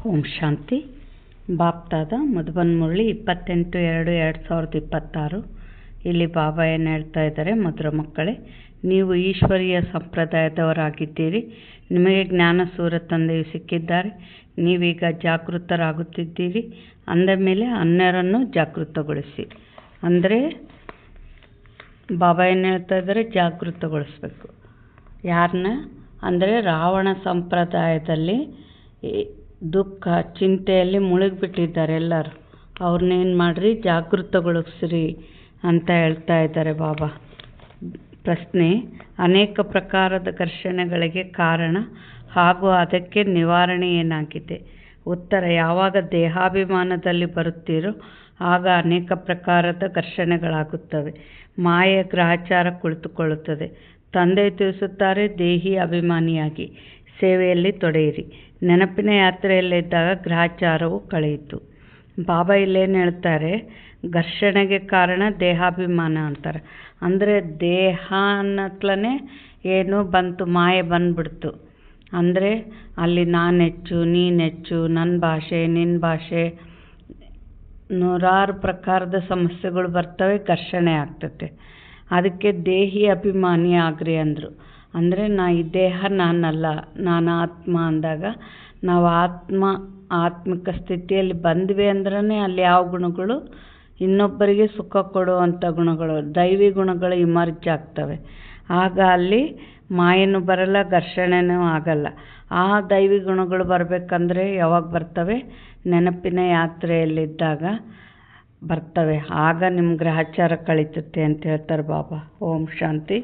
ಓಂ ಶಾಂತಿ. ಬಾಪ್ತಾದ ಮಧುಬನ್ ಮುರಳಿ 28/2/2026. ಇಲ್ಲಿ ಬಾಬಾ ಏನು ಹೇಳ್ತಾ ಇದ್ದಾರೆ, ಮಧುರ ಮಕ್ಕಳೇ, ನೀವು ಈಶ್ವರೀಯ ಸಂಪ್ರದಾಯದವರಾಗಿದ್ದೀರಿ. ನಿಮಗೆ ಜ್ಞಾನ ಸೂರ್ಯ ತಂದೆಯು ಸಿಕ್ಕಿದ್ದಾರೆ. ನೀವೀಗ ಜಾಗೃತರಾಗುತ್ತಿದ್ದೀರಿ. ಅಂದ ಮೇಲೆ ಅನ್ಯರನ್ನು ಜಾಗೃತಗೊಳಿಸಿ. ಅಂದರೆ ಬಾಬಾ ಏನು ಹೇಳ್ತಾ ಇದ್ದಾರೆ, ಜಾಗೃತಗೊಳಿಸ್ಬೇಕು. ಯಾರನ್ನ ಅಂದರೆ ರಾವಣ ಸಂಪ್ರದಾಯದಲ್ಲಿ ದುಃಖ ಚಿಂತೆಯಲ್ಲಿ ಮುಳುಗಿಬಿಟ್ಟಿದ್ದಾರೆ ಎಲ್ಲರೂ. ಅವ್ರನ್ನೇನು ಮಾಡಿರಿ, ಜಾಗೃತಗೊಳಿಸ್ರಿ ಅಂತ ಹೇಳ್ತಾ ಇದ್ದಾರೆ ಬಾಬಾ. ಪ್ರಶ್ನೆ: ಅನೇಕ ಪ್ರಕಾರದ ಘರ್ಷಣೆಗಳಿಗೆ ಕಾರಣ ಹಾಗೂ ಅದಕ್ಕೆ ನಿವಾರಣೆ ಏನಾಗಿದೆ? ಉತ್ತರ: ಯಾವಾಗ ದೇಹಾಭಿಮಾನದಲ್ಲಿ ಬರುತ್ತೀರೋ ಆಗ ಅನೇಕ ಪ್ರಕಾರದ ಘರ್ಷಣೆಗಳಾಗುತ್ತವೆ. ಮಾಯೆಯ ಗ್ರಹಚಾರ ಕುಳಿತುಕೊಳ್ಳುತ್ತದೆ. ತಂದೆ ತಿಳಿಸುತ್ತಾರೆ, ದೇಹಿ ಅಭಿಮಾನಿಯಾಗಿ ಸೇವೆಯಲ್ಲಿ ತೊಡೆಯಿರಿ. ನೆನಪಿನ ಯಾತ್ರೆಯಲ್ಲಿದ್ದಾಗ ಗ್ರಹಚಾರವು ಕಳೆಯಿತು. ಬಾಬಾ ಇಲ್ಲೇನು ಹೇಳ್ತಾರೆ, ಘರ್ಷಣೆಗೆ ಕಾರಣ ದೇಹಾಭಿಮಾನ ಅಂತಾರೆ. ಅಂದರೆ ದೇಹ ಅನ್ನತ್ಲೇ ಏನು ಬಂತು, ಮಾಯೆ ಬಂದ್ಬಿಡ್ತು. ಅಂದರೆ ಅಲ್ಲಿ ನಾನು ಹೆಚ್ಚು, ನೀನು ಹೆಚ್ಚು, ನನ್ನ ಭಾಷೆ, ನಿನ್ನ ಭಾಷೆ, ನೂರಾರು ಪ್ರಕಾರದ ಸಮಸ್ಯೆಗಳು ಬರ್ತವೆ, ಘರ್ಷಣೆ ಆಗ್ತದೆ. ಅದಕ್ಕೆ ದೇಹಿ ಅಭಿಮಾನಿ ಆಗ್ರಿ ಅಂದರು. ಅಂದರೆ ಈ ದೇಹ ನಾನಲ್ಲ, ನಾನು ಆತ್ಮ ಅಂದಾಗ ನಾವು ಆತ್ಮಿಕ ಸ್ಥಿತಿಯಲ್ಲಿ ಬಂದ್ವಿ ಅಂದ್ರೆ ಅಲ್ಲಿ ಯಾವ ಗುಣಗಳು, ಇನ್ನೊಬ್ಬರಿಗೆ ಸುಖ ಕೊಡುವಂಥ ಗುಣಗಳು, ದೈವಿ ಗುಣಗಳು ಇಮರ್ಜ್ ಆಗ್ತವೆ. ಆಗ ಅಲ್ಲಿ ಮಾಯನೂ ಬರಲ್ಲ, ಘರ್ಷಣೆನೂ ಆಗಲ್ಲ. ಆ ದೈವಿ ಗುಣಗಳು ಬರಬೇಕಂದ್ರೆ ಯಾವಾಗ ಬರ್ತವೆ? ನೆನಪಿನ ಯಾತ್ರೆಯಲ್ಲಿದ್ದಾಗ ಬರ್ತವೆ. ಆಗ ನಿಮ್ಮ ಗ್ರಹಚಾರ ಕಳೀತತೆ ಅಂತ ಹೇಳ್ತಾರೆ ಬಾಬಾ. ಓಂ ಶಾಂತಿ.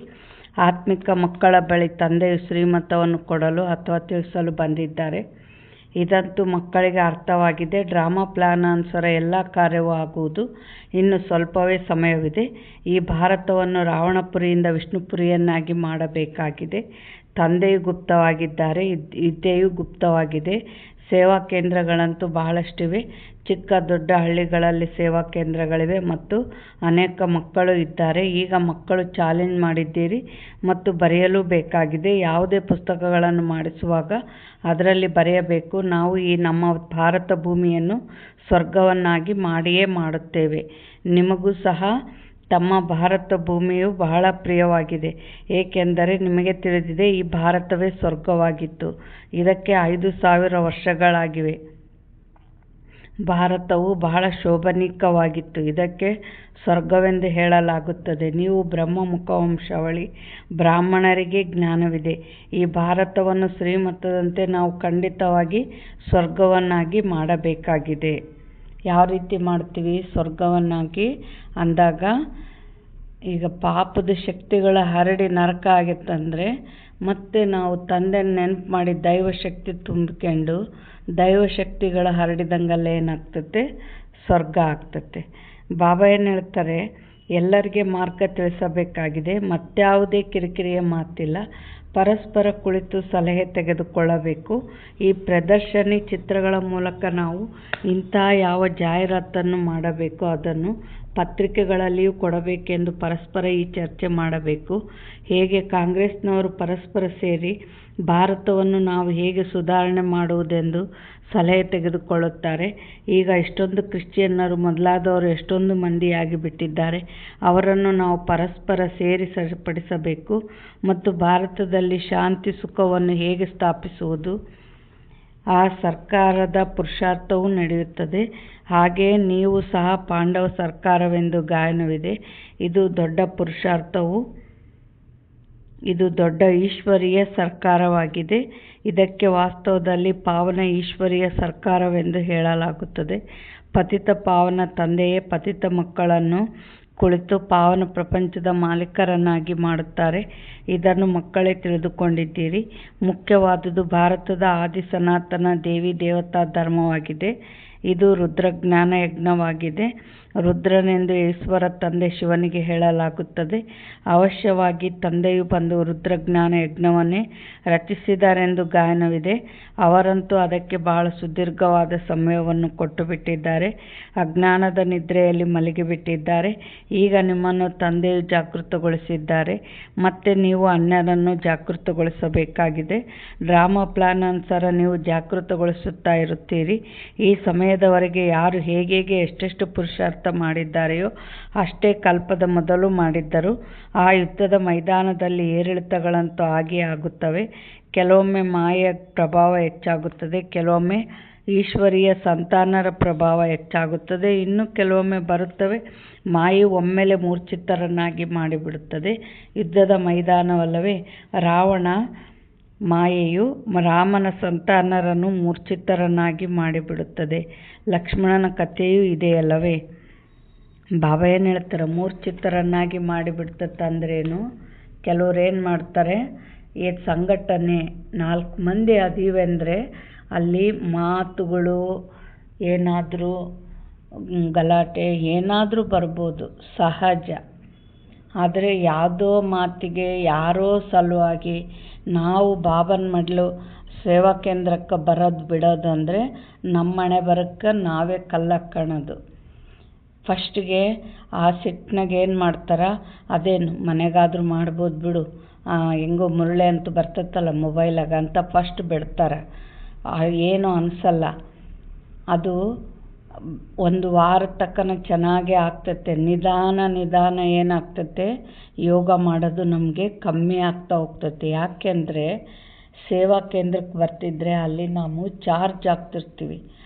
ಆತ್ಮಿಕ ಮಕ್ಕಳ ಬಳಿ ತಂದೆಯು ಶ್ರೀಮತವನ್ನು ಕೊಡಲು ಅಥವಾ ತಿಳಿಸಲು ಬಂದಿದ್ದಾರೆ. ಇದಂತೂ ಮಕ್ಕಳಿಗೆ ಅರ್ಥವಾಗಿದೆ. ಡ್ರಾಮಾ ಪ್ಲಾನ್ ಅನುಸಾರ ಎಲ್ಲ ಕಾರ್ಯವೂ ಆಗುವುದು. ಇನ್ನು ಸ್ವಲ್ಪವೇ ಸಮಯವಿದೆ. ಈ ಭಾರತವನ್ನು ರಾವಣಪುರಿಯಿಂದ ವಿಷ್ಣುಪುರಿಯನ್ನಾಗಿ ಮಾಡಬೇಕಾಗಿದೆ. ತಂದೆಯು ಗುಪ್ತವಾಗಿದ್ದಾರೆ, ವಿದ್ಯೆಯು ಗುಪ್ತವಾಗಿದೆ. ಸೇವಾ ಕೇಂದ್ರಗಳಂತೂ ಬಹಳಷ್ಟಿವೆ. ಚಿಕ್ಕ ದೊಡ್ಡ ಹಳ್ಳಿಗಳಲ್ಲಿ ಸೇವಾ ಕೇಂದ್ರಗಳಿವೆ ಮತ್ತು ಅನೇಕ ಮಕ್ಕಳು ಇದ್ದಾರೆ. ಈಗ ಮಕ್ಕಳು ಚಾಲೆಂಜ್ ಮಾಡಿದ್ದೀರಿ ಮತ್ತು ಬರೆಯಲು ಬೇಕಾಗಿದೆ. ಯಾವುದೇ ಪುಸ್ತಕಗಳನ್ನು ಮಾಡಿಸುವಾಗ ಅದರಲ್ಲಿ ಬರೆಯಬೇಕು, ನಾವು ಈ ನಮ್ಮ ಭಾರತ ಭೂಮಿಯನ್ನು ಸ್ವರ್ಗವನ್ನಾಗಿ ಮಾಡಿಯೇ ಮಾಡುತ್ತೇವೆ. ನಿಮಗೂ ಸಹ ತಮ್ಮ ಭಾರತ ಭೂಮಿಯು ಬಹಳ ಪ್ರಿಯವಾಗಿದೆ, ಏಕೆಂದರೆ ನಿಮಗೆ ತಿಳಿದಿದೆ ಈ ಭಾರತವೇ ಸ್ವರ್ಗವಾಗಿತ್ತು. ಇದಕ್ಕೆ 5,000 ವರ್ಷಗಳಾಗಿವೆ. ಭಾರತವು ಬಹಳ ಶೋಭನೀಯವಾಗಿತ್ತು. ಇದಕ್ಕೆ ಸ್ವರ್ಗವೆಂದು ಹೇಳಲಾಗುತ್ತದೆ. ನೀವು ಬ್ರಹ್ಮಮುಖ ವಂಶಾವಳಿ ಬ್ರಾಹ್ಮಣರಿಗೆ ಜ್ಞಾನವಿದೆ. ಈ ಭಾರತವನ್ನು ಶ್ರೀಮತದಂತೆ ನಾವು ಖಂಡಿತವಾಗಿ ಸ್ವರ್ಗವನ್ನಾಗಿ ಮಾಡಬೇಕಾಗಿದೆ. ಯಾವ ರೀತಿ ಮಾಡ್ತೀವಿ ಸ್ವರ್ಗವನ್ನಾಗಿ ಅಂದಾಗ? ಈಗ ಪಾಪದ ಶಕ್ತಿಗಳ ಹರಡಿ ನರಕ ಆಗಿತ್ತಂದರೆ ಮತ್ತೆ ನಾವು ತಂದೆ ನೆನಪು ಮಾಡಿ ದೈವಶಕ್ತಿ ತುಂಬಿಕೊಂಡು ದೈವಶಕ್ತಿಗಳ ಹರಡಿದಂಗೆಲ್ಲ ಏನಾಗ್ತತೆ? ಸ್ವರ್ಗ ಆಗ್ತತೆ. ಬಾಬಾ ಏನು ಹೇಳ್ತಾರೆ, ಎಲ್ಲರಿಗೆ ಮಾರ್ಗ ತಿಳಿಸಬೇಕಾಗಿದೆ. ಮತ್ಯಾವುದೇ ಕಿರಿಕಿರಿಯ ಮಾತಿಲ್ಲ. ಪರಸ್ಪರ ಕುಳಿತು ಸಲಹೆ ತೆಗೆದುಕೊಳ್ಳಬೇಕು. ಈ ಪ್ರದರ್ಶನಿ ಚಿತ್ರಗಳ ಮೂಲಕ ನಾವು ಇಂಥ ಯಾವ ಜಾಹೀರಾತನ್ನು ಮಾಡಬೇಕು ಅದನ್ನು ಪತ್ರಿಕೆಗಳಲ್ಲಿಯೂ ಕೊಡಬೇಕೆಂದು ಪರಸ್ಪರ ಈ ಚರ್ಚೆ ಮಾಡಬೇಕು. ಹೇಗೆ ಕಾಂಗ್ರೆಸ್ನವರು ಪರಸ್ಪರ ಸೇರಿ ಭಾರತವನ್ನು ನಾವು ಹೇಗೆ ಸುಧಾರಣೆ ಮಾಡುವುದೆಂದು ಸಲಹೆ ತೆಗೆದುಕೊಳ್ಳುತ್ತಾರೆ. ಈಗ ಇಷ್ಟೊಂದು ಕ್ರಿಶ್ಚಿಯನ್ನರು ಮೊದಲಾದವರು ಎಷ್ಟೊಂದು ಮಂದಿಯಾಗಿ ಬಿಟ್ಟಿದ್ದಾರೆ. ಅವರನ್ನು ನಾವು ಪರಸ್ಪರ ಸೇರಿ ಸರಿಪಡಿಸಬೇಕು ಮತ್ತು ಭಾರತದಲ್ಲಿ ಶಾಂತಿ ಸುಖವನ್ನು ಹೇಗೆ ಸ್ಥಾಪಿಸುವುದು, ಆ ಸರ್ಕಾರದ ಪುರುಷಾರ್ಥವೂ ನಡೆಯುತ್ತದೆ. ಹಾಗೆಯೇ ನೀವು ಸಹ ಪಾಂಡವ ಸರ್ಕಾರವೆಂದು ಗಾಯನವಿದೆ. ಇದು ದೊಡ್ಡ ಪುರುಷಾರ್ಥವು, ಇದು ದೊಡ್ಡ ಈಶ್ವರೀಯ ಸರ್ಕಾರವಾಗಿದೆ. ಇದಕ್ಕೆ ವಾಸ್ತವದಲ್ಲಿ ಪಾವನ ಈಶ್ವರೀಯ ಸರ್ಕಾರವೆಂದು ಹೇಳಲಾಗುತ್ತದೆ. ಪತಿತ ಪಾವನ ತಂದೆಯೇ ಪತಿತ ಮಕ್ಕಳನ್ನು ಕುಳಿತು ಪಾವನ ಪ್ರಪಂಚದ ಮಾಲೀಕರನ್ನಾಗಿ ಮಾಡುತ್ತಾರೆ. ಇದನ್ನು ಮಕ್ಕಳೇ ತಿಳಿದುಕೊಂಡಿದ್ದೀರಿ. ಮುಖ್ಯವಾದುದು ಭಾರತದ ಆದಿ ಸನಾತನ ದೇವಿ ದೇವತಾ ಧರ್ಮವಾಗಿದೆ. ಇದು ರುದ್ರಜ್ಞಾನ ಯಜ್ಞವಾಗಿದೆ. ರುದ್ರನೆಂದು ಈಶ್ವರ ತಂದೆ ಶಿವನಿಗೆ ಹೇಳಲಾಗುತ್ತದೆ. ಅವಶ್ಯವಾಗಿ ತಂದೆಯು ಬಂದು ರುದ್ರಜ್ಞಾನ ಯಜ್ಞವನ್ನೇ ರಚಿಸಿದರೆಂದು ಗಾಯನವಿದೆ. ಅವರಂತೂ ಅದಕ್ಕೆ ಬಹಳ ಸುದೀರ್ಘವಾದ ಸಮಯವನ್ನು ಕೊಟ್ಟು ಬಿಟ್ಟಿದ್ದಾರೆ. ಅಜ್ಞಾನದ ನಿದ್ರೆಯಲ್ಲಿ ಮಲಗಿಬಿಟ್ಟಿದ್ದಾರೆ. ಈಗ ನಿಮ್ಮನ್ನು ತಂದೆಯು ಜಾಗೃತಗೊಳಿಸಿದ್ದಾರೆ. ಮತ್ತೆ ನೀವು ಅನ್ಯರನ್ನು ಜಾಗೃತಗೊಳಿಸಬೇಕಾಗಿದೆ. ಡ್ರಾಮಾ ಪ್ಲಾನ್ ಅನುಸಾರ ನೀವು ಜಾಗೃತಗೊಳಿಸುತ್ತಾ ಇರುತ್ತೀರಿ. ಈ ಸಮಯದವರೆಗೆ ಯಾರು ಹೇಗೆ ಎಷ್ಟೆಷ್ಟು ಪುರುಷಾರ್ಥ ಮಾಡಿದ್ದಾರೆಯೋ ಅಷ್ಟೇ ಕಲ್ಪದ ಮೊದಲು ಮಾಡಿದ್ದರು. ಆ ಯುದ್ಧದ ಮೈದಾನದಲ್ಲಿ ಏರಿಳಿತಗಳಂತೂ ಆಗಿಯೇ ಆಗುತ್ತವೆ. ಕೆಲವೊಮ್ಮೆ ಮಾಯೆಯ ಪ್ರಭಾವ ಹೆಚ್ಚಾಗುತ್ತದೆ, ಕೆಲವೊಮ್ಮೆ ಈಶ್ವರೀಯ ಸಂತಾನರ ಪ್ರಭಾವ ಹೆಚ್ಚಾಗುತ್ತದೆ. ಇನ್ನು ಕೆಲವೊಮ್ಮೆ ಬರುತ್ತವೆ, ಮಾಯೆಯು ಒಮ್ಮೆಲೆ ಮೂರ್ಛಿತರನ್ನಾಗಿ ಮಾಡಿಬಿಡುತ್ತದೆ. ಯುದ್ಧದ ಮೈದಾನವಲ್ಲವೇ ರಾವಣ ಮಾಯೆಯು ರಾಮನ ಸಂತಾನರನ್ನು ಮೂರ್ಛಿತರನ್ನಾಗಿ ಮಾಡಿಬಿಡುತ್ತದೆ. ಲಕ್ಷ್ಮಣನ ಕಥೆಯೂ ಇದೆಯಲ್ಲವೇ? ಬಾಬಾ ಏನು ಹೇಳ್ತಾರೆ, ಮೂರ್ಛಿತರನ್ನಾಗಿ ಮಾಡಿಬಿಡ್ತದೆ ಅಂದ್ರೇನು? ಕೆಲವ್ರು ಏನು ಮಾಡ್ತಾರೆ, ಸಂಘಟನೆ 4 ಮಂದಿ ಅದೀವಿ ಅಂದರೆ ಅಲ್ಲಿ ಮಾತುಗಳು ಏನಾದರೂ ಗಲಾಟೆ ಏನಾದರೂ ಬರ್ಬೋದು, ಸಹಜ. ಆದರೆ ಯಾವುದೋ ಮಾತಿಗೆ ಯಾರೋ ಸಲುವಾಗಿ ನಾವು ಬಾಬನ ಮಡ್ಲು ಸೇವಾ ಕೇಂದ್ರಕ್ಕೆ ಬರೋದು ಬಿಡೋದು ಅಂದರೆ ನಮ್ಮ ಹಣೆ ಬರಕ್ಕೆ ನಾವೇ ಕಲ್ಲಾಕಣದು. ಫಸ್ಟಿಗೆ ಆ ಸಿಟ್ಟಿನಾಗ ಏನು ಮಾಡ್ತಾರೆ, ಅದೇನು ಮನೆಗಾದರೂ ಮಾಡ್ಬೋದು ಬಿಡು, ಹೆಂಗೋ ಮುರಳೆ ಅಂತೂ ಬರ್ತೈತಲ್ಲ ಮೊಬೈಲಾಗ ಅಂತ ಫಸ್ಟ್ ಬಿಡ್ತಾರೆ. ಏನೂ ಅನಿಸಲ್ಲ. ಅದು 1 ವಾರ ತನಕ ಚೆನ್ನಾಗೇ ಆಗ್ತೈತೆ. ನಿಧಾನ ಏನಾಗ್ತೈತೆ, ಯೋಗ ಮಾಡೋದು ನಮಗೆ ಕಮ್ಮಿ ಆಗ್ತಾ ಹೋಗ್ತೈತೆ. ಯಾಕೆಂದರೆ ಸೇವಾ ಕೇಂದ್ರಕ್ಕೆ ಬರ್ತಿದ್ರೆ ಅಲ್ಲಿ ನಾವು ಚಾರ್ಜ್ ಆಗ್ತಿರ್ತೀವಿ,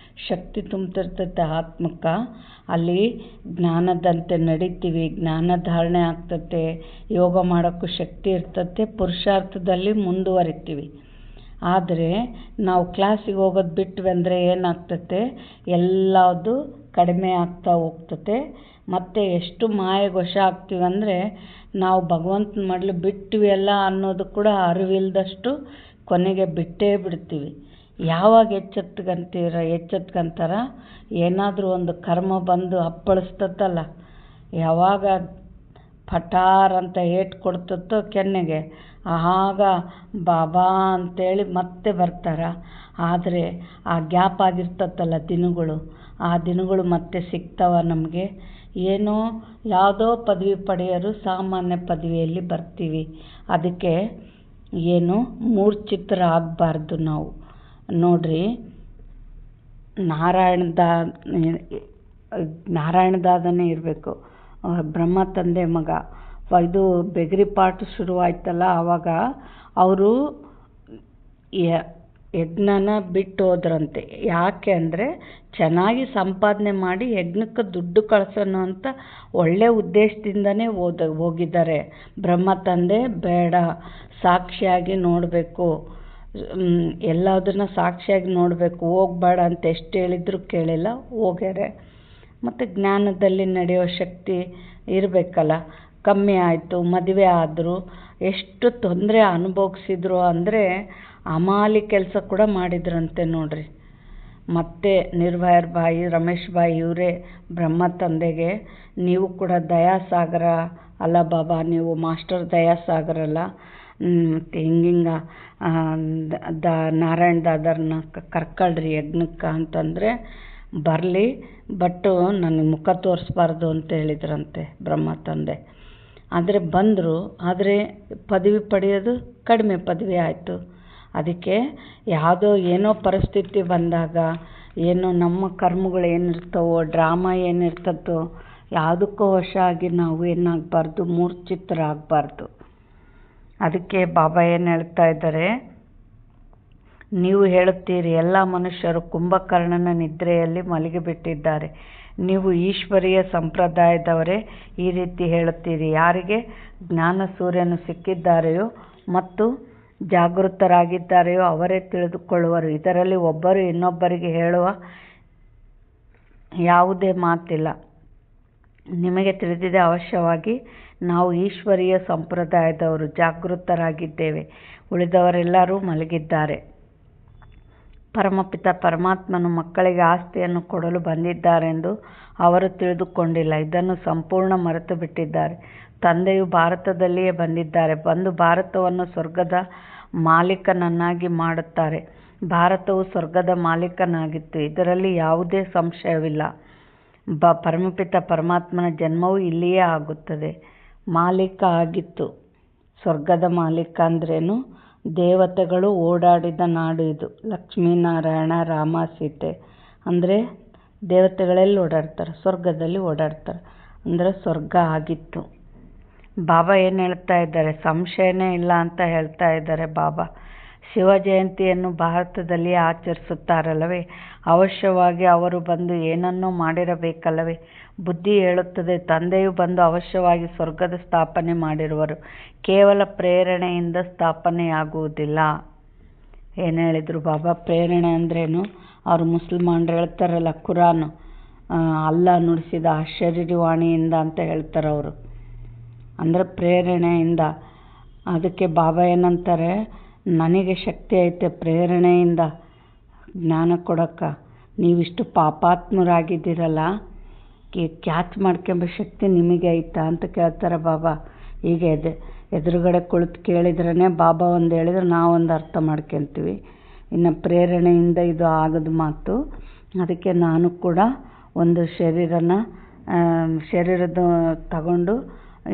ಶಕ್ತಿ ತುಂಬ್ತಿರ್ತೈತೆ ಆತ್ಮಕ್ಕೆ. ಅಲ್ಲಿ ಜ್ಞಾನದಂತೆ ನಡಿತೀವಿ, ಜ್ಞಾನಧಾರಣೆ ಆಗ್ತೈತೆ, ಯೋಗ ಮಾಡೋಕ್ಕೂ ಶಕ್ತಿ ಇರ್ತೈತೆ, ಪುರುಷಾರ್ಥದಲ್ಲಿ ಮುಂದುವರಿತೀವಿ. ಆದರೆ ನಾವು ಕ್ಲಾಸಿಗೆ ಹೋಗೋದು ಬಿಟ್ವಿ ಅಂದರೆ ಏನಾಗ್ತೈತೆ, ಎಲ್ಲದು ಕಡಿಮೆ ಆಗ್ತಾ ಹೋಗ್ತೈತೆ. ಮತ್ತು ಎಷ್ಟು ಮಾಯೆಗೆ ವಶ ಆಗ್ತೀವಿ ಅಂದರೆ ನಾವು ಭಗವಂತನ ಮಡ್ಲು ಬಿಟ್ವಿ ಎಲ್ಲ ಅನ್ನೋದು ಕೂಡ ಅರಿವಿಲ್ದಷ್ಟು ಕೊನೆಗೆ ಬಿಟ್ಟೇ ಬಿಡ್ತೀವಿ. ಯಾವಾಗ ಎಚ್ಚೆತ್ಕೊಂತಾರ, ಏನಾದರೂ ಒಂದು ಕರ್ಮ ಬಂದು ಅಪ್ಪಳಿಸ್ತತ್ತಲ್ಲ, ಯಾವಾಗ ಪಟಾರ್ ಅಂತ ಏಟು ಕೊಡ್ತತ್ತೋ ಕೆನ್ನೆಗೆ, ಆಗ ಬಾಬಾ ಅಂತೇಳಿ ಮತ್ತೆ ಬರ್ತಾರೆ. ಆದರೆ ಆ ಗ್ಯಾಪ್ ಆಗಿರ್ತತ್ತಲ್ಲ ದಿನಗಳು, ಆ ದಿನಗಳು ಮತ್ತೆ ಸಿಗ್ತಾವ ನಮಗೆ. ಏನೋ ಯಾವುದೋ ಪದವಿ ಪಡೆಯೋರು ಸಾಮಾನ್ಯ ಪದವಿಯಲ್ಲಿ ಬರ್ತೀವಿ. ಅದಕ್ಕೆ ಏನು ಮೂರ್ಛಿತರಾಗಬಾರ್ದು ನಾವು. ನೋಡ್ರಿ, ನಾರಾಯಣದಾದನೇ ಇರಬೇಕು. ಬ್ರಹ್ಮ ತಂದೆ ಮಗ. ಇದು ಬೆಗರಿ ಪಾಠ ಶುರುವಾಯ್ತಲ್ಲ, ಆವಾಗ ಅವರು ಯಜ್ಞನ ಬಿಟ್ಟು ಹೋದ್ರಂತೆ. ಯಾಕೆ ಅಂದರೆ ಚೆನ್ನಾಗಿ ಸಂಪಾದನೆ ಮಾಡಿ ಯಜ್ಞಕ್ಕೆ ದುಡ್ಡು ಕಳ್ಸೋಣ ಅಂತ ಒಳ್ಳೆ ಉದ್ದೇಶದಿಂದನೇ ಹೋಗಿದ್ದಾರೆ. ಬ್ರಹ್ಮ ತಂದೆ ಬೇಡ, ಸಾಕ್ಷಿಯಾಗಿ ನೋಡಬೇಕು, ಎಲ್ಲದನ್ನ ಸಾಕ್ಷಿಯಾಗಿ ನೋಡಬೇಕು, ಹೋಗಬೇಡ ಅಂತ ಎಷ್ಟು ಹೇಳಿದ್ರು ಕೇಳಿಲ್ಲ, ಹೋಗ್ಯಾರೆ. ಮತ್ತು ಜ್ಞಾನದಲ್ಲಿ ನಡೆಯೋ ಶಕ್ತಿ ಇರಬೇಕಲ್ಲ, ಕಮ್ಮಿ ಆಯಿತು. ಮದುವೆ ಆದರು, ಎಷ್ಟು ತೊಂದರೆ ಅನುಭವಿಸಿದ್ರು ಅಂದರೆ ಅಮಾಲಿ ಕೆಲಸ ಕೂಡ ಮಾಡಿದ್ರಂತೆ ನೋಡ್ರಿ. ಮತ್ತು ನಿರ್ಭಯರ್ ಬಾಯಿ, ರಮೇಶ್ ಬಾಯಿ ಇವರೇ ಬ್ರಹ್ಮ ತಂದೆಗೆ, ನೀವು ಕೂಡ ದಯಾಸಾಗರ ಅಲ್ಲ ಬಾಬಾ, ನೀವು ಮಾಸ್ಟರ್ ದಯಾಸಾಗರ ಅಲ್ಲ, ಹಿಂಗಿಂಗ ನಾರಾಯಣ ದಾದರ್ನ ಕರ್ಕೊಳ್ರಿ ಯಜ್ಞಕ್ಕೆ ಅಂತಂದರೆ ಬರಲಿ, ಬಟ್ಟು ನನಗೆ ಮುಖ ತೋರಿಸ್ಬಾರ್ದು ಅಂತ ಹೇಳಿದ್ರಂತೆ ಬ್ರಹ್ಮ ತಂದೆ. ಆದರೆ ಬಂದರು, ಆದರೆ ಪದವಿ ಪಡೆಯೋದು ಕಡಿಮೆ ಪದವಿ ಆಯಿತು. ಅದಕ್ಕೆ ಯಾವುದೋ ಏನೋ ಪರಿಸ್ಥಿತಿ ಬಂದಾಗ, ಏನೋ ನಮ್ಮ ಕರ್ಮಗಳು ಏನಿರ್ತವೋ, ಡ್ರಾಮಾ ಏನಿರ್ತದೋ, ಯಾವುದಕ್ಕೂ ವಶ ಆಗಿ ನಾವು ಏನಾಗಬಾರ್ದು, ಮೂರ್ಛಿತರಾಗಬಾರ್ದು. ಅದಕ್ಕೆ ಬಾಬಾ ಏನು ಹೇಳ್ತಾ ಇದ್ದಾರೆ, ನೀವು ಹೇಳುತ್ತೀರಿ ಎಲ್ಲ ಮನುಷ್ಯರು ಕುಂಭಕರ್ಣನ ನಿದ್ರೆಯಲ್ಲಿ ಮಲಗಿಬಿಟ್ಟಿದ್ದಾರೆ. ನೀವು ಈಶ್ವರೀಯ ಸಂಪ್ರದಾಯದವರೇ ಈ ರೀತಿ ಹೇಳುತ್ತೀರಿ. ಯಾರಿಗೆ ಜ್ಞಾನ ಸೂರ್ಯನು ಸಿಕ್ಕಿದ್ದಾರೆಯೋ ಮತ್ತು ಜಾಗೃತರಾಗಿದ್ದಾರೆಯೋ ಅವರೇ ತಿಳಿದುಕೊಳ್ಳುವರು. ಇದರಲ್ಲಿ ಒಬ್ಬರು ಇನ್ನೊಬ್ಬರಿಗೆ ಹೇಳುವ ಯಾವುದೇ ಮಾತಿಲ್ಲ. ನಿಮಗೆ ತಿಳಿದಿದೆ, ಅವಶ್ಯವಾಗಿ ನಾವು ಈಶ್ವರೀಯ ಸಂಪ್ರದಾಯದವರು ಜಾಗೃತರಾಗಿದ್ದೇವೆ, ಉಳಿದವರೆಲ್ಲರೂ ಮಲಗಿದ್ದಾರೆ. ಪರಮಪಿತ ಪರಮಾತ್ಮನು ಮಕ್ಕಳಿಗೆ ಆಸ್ತಿಯನ್ನು ಕೊಡಲು ಬಂದಿದ್ದಾರೆಂದು ಅವರು ತಿಳಿದುಕೊಂಡಿಲ್ಲ. ಇದನ್ನು ಸಂಪೂರ್ಣ ಮರೆತು ಬಿಟ್ಟಿದ್ದಾರೆ. ತಂದೆಯು ಭಾರತದಲ್ಲಿಯೇ ಬಂದಿದ್ದಾರೆ, ಬಂದು ಭಾರತವನ್ನು ಸ್ವರ್ಗದ ಮಾಲೀಕನನ್ನಾಗಿ ಮಾಡುತ್ತಾರೆ. ಭಾರತವು ಸ್ವರ್ಗದ ಮಾಲೀಕನಾಗಿತ್ತು, ಇದರಲ್ಲಿ ಯಾವುದೇ ಸಂಶಯವಿಲ್ಲ. ಪರಮಪಿತ ಪರಮಾತ್ಮನ ಜನ್ಮವು ಇಲ್ಲಿಯೇ ಆಗುತ್ತದೆ. ಮಾಲೀಕ ಆಗಿತ್ತು, ಸ್ವರ್ಗದ ಮಾಲೀಕ ಅಂದ್ರೇನು? ದೇವತೆಗಳು ಓಡಾಡಿದ ನಾಡು ಇದು. ಲಕ್ಷ್ಮೀನಾರಾಯಣ, ರಾಮ, ಸೀತೆ ಅಂದರೆ ದೇವತೆಗಳೆಲ್ಲಿ ಓಡಾಡ್ತಾರೆ? ಸ್ವರ್ಗದಲ್ಲಿ ಓಡಾಡ್ತಾರೆ. ಅಂದರೆ ಸ್ವರ್ಗ ಆಗಿತ್ತು. ಬಾಬಾ ಏನು ಹೇಳ್ತಾ ಇದ್ದಾರೆ? ಸಂಶಯನೇ ಇಲ್ಲ ಅಂತ ಹೇಳ್ತಾ ಇದ್ದಾರೆ ಬಾಬಾ. ಶಿವ ಜಯಂತಿಯನ್ನು ಭಾರತದಲ್ಲಿ ಆಚರಿಸುತ್ತಾರಲ್ಲವೇ? ಅವಶ್ಯವಾಗಿ ಅವರು ಬಂದು ಏನನ್ನೋ ಮಾಡಿರಬೇಕಲ್ಲವೇ? ಬುದ್ಧಿ ಹೇಳುತ್ತದೆ, ತಂದೆಯು ಬಂದು ಅವಶ್ಯವಾಗಿ ಸ್ವರ್ಗದ ಸ್ಥಾಪನೆ ಮಾಡಿರುವರು. ಕೇವಲ ಪ್ರೇರಣೆಯಿಂದ ಸ್ಥಾಪನೆಯಾಗುವುದಿಲ್ಲ. ಏನು ಹೇಳಿದರು ಬಾಬಾ? ಪ್ರೇರಣೆ ಅಂದ್ರೇನು? ಅವರು ಮುಸಲ್ಮಾನರು ಹೇಳ್ತಾರಲ್ಲ, ಕುರಾನ್ ಅಲ್ಲ ನುಡಿಸಿದ ಆಶ್ಚರ್ಯವಾಣಿಯಿಂದ ಅಂತ ಹೇಳ್ತಾರೆ ಅವರು. ಅಂದರೆ ಪ್ರೇರಣೆಯಿಂದ. ಅದಕ್ಕೆ ಬಾಬಾ ಏನಂತಾರೆ? ನನಗೆ ಶಕ್ತಿ ಐತೆ ಪ್ರೇರಣೆಯಿಂದ ಜ್ಞಾನ ಕೊಡೋಕ್ಕೆ. ನೀವಿಷ್ಟು ಪಾಪಾತ್ಮರಾಗಿದ್ದೀರಲ್ಲ, ಕ್ಯಾಚ್ ಮಾಡ್ಕೊಂಬ ಶಕ್ತಿ ನಿಮಗೆ ಐತಾ ಅಂತ ಕೇಳ್ತಾರೆ ಬಾಬಾ. ಈಗ ಎದುರುಗಡೆ ಕುಳಿತು ಕೇಳಿದ್ರೇ ಬಾಬಾ ಒಂದು ಹೇಳಿದ್ರೆ ನಾವೊಂದು ಅರ್ಥ ಮಾಡ್ಕೊತೀವಿ. ಇನ್ನು ಪ್ರೇರಣೆಯಿಂದ ಇದು ಆಗದ ಮಾತು. ಅದಕ್ಕೆ ನಾನು ಕೂಡ ಒಂದು ಶರೀರದ ತಗೊಂಡು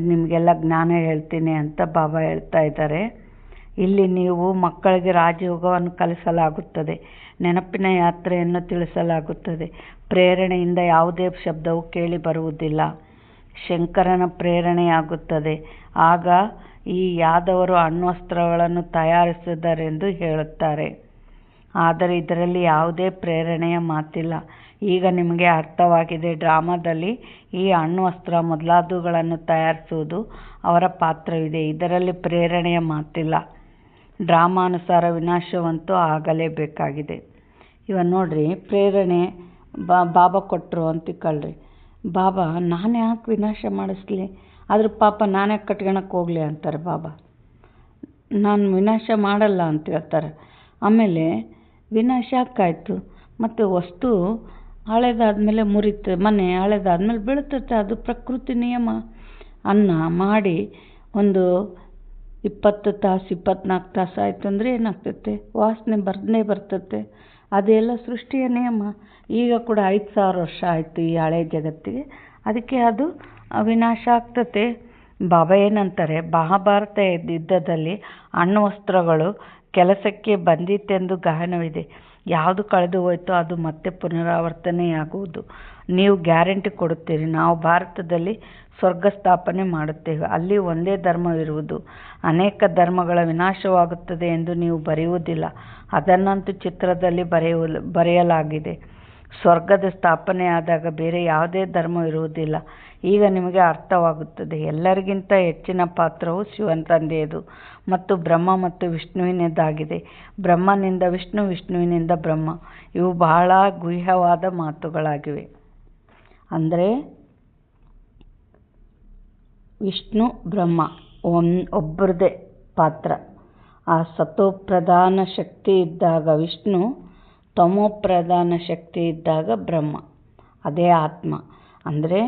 ನಿಮಗೆಲ್ಲ ಜ್ಞಾನ ಹೇಳ್ತೀನಿ ಅಂತ ಬಾಬಾ ಹೇಳ್ತಾ ಇದ್ದಾರೆ. ಇಲ್ಲಿ ನೀವು ಮಕ್ಕಳಿಗೆ ರಾಜಯೋಗವನ್ನು ಕಲಿಸಲಾಗುತ್ತದೆ, ನೆನಪಿನ ಯಾತ್ರೆಯನ್ನು ತಿಳಿಸಲಾಗುತ್ತದೆ. ಪ್ರೇರಣೆಯಿಂದ ಯಾವುದೇ ಶಬ್ದವು ಕೇಳಿ ಬರುವುದಿಲ್ಲ. ಶಂಕರನ ಪ್ರೇರಣೆಯಾಗುತ್ತದೆ. ಆಗ ಈ ಯಾದವರು ಅಣ್ವಸ್ತ್ರಗಳನ್ನು ತಯಾರಿಸಿದರೆಂದು ಹೇಳುತ್ತಾರೆ. ಆದರೆ ಇದರಲ್ಲಿ ಯಾವುದೇ ಪ್ರೇರಣೆಯ ಮಾತಿಲ್ಲ. ಈಗ ನಿಮಗೆ ಅರ್ಥವಾಗಿದೆ. ಡ್ರಾಮಾದಲ್ಲಿ ಈ ಅಣ್ವಸ್ತ್ರ ಮೊದಲಾದವುಗಳನ್ನು ತಯಾರಿಸುವುದು ಅವರ ಪಾತ್ರವಿದೆ. ಇದರಲ್ಲಿ ಪ್ರೇರಣೆಯ ಮಾತಿಲ್ಲ. ಡ್ರಾಮಾನುಸಾರ ವಿನಾಶವಂತೂ ಆಗಲೇಬೇಕಾಗಿದೆ. ಇವಾಗ ನೋಡ್ರಿ, ಪ್ರೇರಣೆ ಬಾಬಾ ಕೊಟ್ಟರು ಅಂತಿಕೊಳ್ಳ್ರಿ. ಬಾಬಾ ನಾನು ಯಾಕೆ ವಿನಾಶ ಮಾಡಿಸ್ಲಿ? ಆದ್ರೆ ಪಾಪ ನಾನೇ ಕಟ್ಕೊಳಕ್ಕೆ ಹೋಗಲಿ ಅಂತಾರೆ ಬಾಬಾ. ನಾನು ವಿನಾಶ ಮಾಡಲ್ಲ ಅಂತ ಹೇಳ್ತಾರೆ. ಆಮೇಲೆ ವಿನಾಶ ಯಾಕಾಯಿತು? ಮತ್ತು ವಸ್ತು ಹಳೇದಾದ್ಮೇಲೆ ಮುರಿತು, ಮನೆ ಹಳೇದಾದ್ಮೇಲೆ ಬೀಳ್ತೈತೆ. ಅದು ಪ್ರಕೃತಿ ನಿಯಮ. ಅನ್ನ ಮಾಡಿ ಒಂದು 20 ತಾಸು 24 ತಾಸು ಆಯಿತು ಅಂದರೆ ಏನಾಗ್ತೈತೆ? ವಾಸನೆ ಬರ್ತೈತೆ. ಅದೆಲ್ಲ ಸೃಷ್ಟಿಯ ನಿಯಮ. ಈಗ ಕೂಡ 5000 ವರ್ಷ ಆಯಿತು ಈ ಹಳೆ ಜಗತ್ತಿಗೆ. ಅದಕ್ಕೆ ಅದು ವಿನಾಶ ಆಗ್ತತೆ. ಬಾಬಾ ಏನಂತಾರೆ? ಮಹಾಭಾರತ ಯುದ್ಧದಲ್ಲಿ ಅಣ್ವಸ್ತ್ರಗಳು ಕೆಲಸಕ್ಕೆ ಬಂದಿತ್ತೆಂದು ಗಹನವಿದೆ. ಯಾವುದು ಕಳೆದು ಹೋಯ್ತೋ ಅದು ಮತ್ತೆ ಪುನರಾವರ್ತನೆಯಾಗುವುದು. ನೀವು ಗ್ಯಾರಂಟಿ ಕೊಡುತ್ತೀರಿ, ನಾವು ಭಾರತದಲ್ಲಿ ಸ್ವರ್ಗ ಸ್ಥಾಪನೆ ಮಾಡುತ್ತೇವೆ, ಅಲ್ಲಿ ಒಂದೇ ಧರ್ಮವಿರುವುದು, ಅನೇಕ ಧರ್ಮಗಳ ವಿನಾಶವಾಗುತ್ತದೆ ಎಂದು ನೀವು ಬರೆಯುವುದಿಲ್ಲ. ಅದನ್ನಂತೂ ಚಿತ್ರದಲ್ಲಿ ಬರೆಯಲಾಗಿದೆ. ಸ್ವರ್ಗದ ಸ್ಥಾಪನೆಯಾದಾಗ ಬೇರೆ ಯಾವುದೇ ಧರ್ಮವಿರುವುದಿಲ್ಲ. ಈಗ ನಿಮಗೆ ಅರ್ಥವಾಗುತ್ತದೆ. ಎಲ್ಲರಿಗಿಂತ ಹೆಚ್ಚಿನ ಪಾತ್ರವು ಶಿವನ ತಂದೆಯದು ಮತ್ತು ಬ್ರಹ್ಮ ಮತ್ತು ವಿಷ್ಣುವಿನದಾಗಿದೆ. ಬ್ರಹ್ಮನಿಂದ ವಿಷ್ಣು, ವಿಷ್ಣುವಿನಿಂದ ಬ್ರಹ್ಮ. ಇವು ಬಹಳ ಗುಹ್ಯವಾದ ಮಾತುಗಳಾಗಿವೆ. ಅಂದರೆ ವಿಷ್ಣು ಬ್ರಹ್ಮ ಒಬ್ಬರದೇ ಪಾತ್ರ. ಆ ಸತೋಪ್ರಧಾನ ಶಕ್ತಿ ಇದ್ದಾಗ ವಿಷ್ಣು, ತಮೋಪ್ರಧಾನ ಶಕ್ತಿ ಇದ್ದಾಗ ಬ್ರಹ್ಮ. ಅದೇ ಆತ್ಮ. ಅಂದರೆ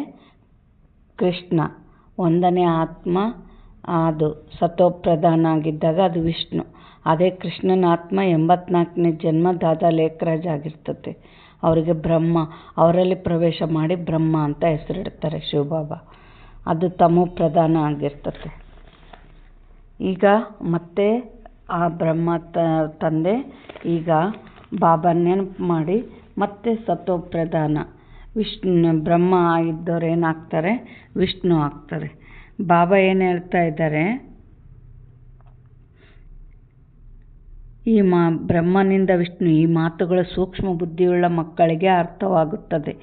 ಕೃಷ್ಣ ಒಂದನೇ ಆತ್ಮ. ಅದು ಸತೋಪ್ರಧಾನ ಆಗಿದ್ದಾಗ ಅದು ವಿಷ್ಣು. ಅದೇ ಕೃಷ್ಣನ ಆತ್ಮ 84ನೇ ಜನ್ಮ ದಾದಾ ಲೇಖರಾಜ್ ಆಗಿರ್ತದೆ. ಅವರಿಗೆ ಬ್ರಹ್ಮ, ಅವರಲ್ಲಿ ಪ್ರವೇಶ ಮಾಡಿ ಬ್ರಹ್ಮ ಅಂತ ಹೆಸರಿಡ್ತಾರೆ ಶಿವಬಾಬಾ. ಅದು ತಮೋಪ್ರಧಾನ ಆಗಿರ್ತದೆ. ಈಗ ಮತ್ತೆ ಆ ಬ್ರಹ್ಮ ತಂದೆ ಈಗ ಬಾಬಾ ನೆನಪು ಮಾಡಿ ಮತ್ತೆ ಸತೋಪ್ರಧಾನ ವಿಷ್ಣು ಬ್ರಹ್ಮ ಆಗಿದ್ದವ್ರು ಏನಾಗ್ತಾರೆ? ವಿಷ್ಣು ಆಗ್ತಾರೆ. ಬಾಬಾ ಏನು ಹೇಳ್ತಾ ಇದ್ದಾರೆ? ಈ ಬ್ರಹ್ಮನಿಂದ ವಿಷ್ಣು. ಈ ಮಾತುಗಳು ಸೂಕ್ಷ್ಮ ಬುದ್ಧಿಯುಳ್ಳ ಮಕ್ಕಳಿಗೆ ಅರ್ಥವಾಗುತ್ತದೆ.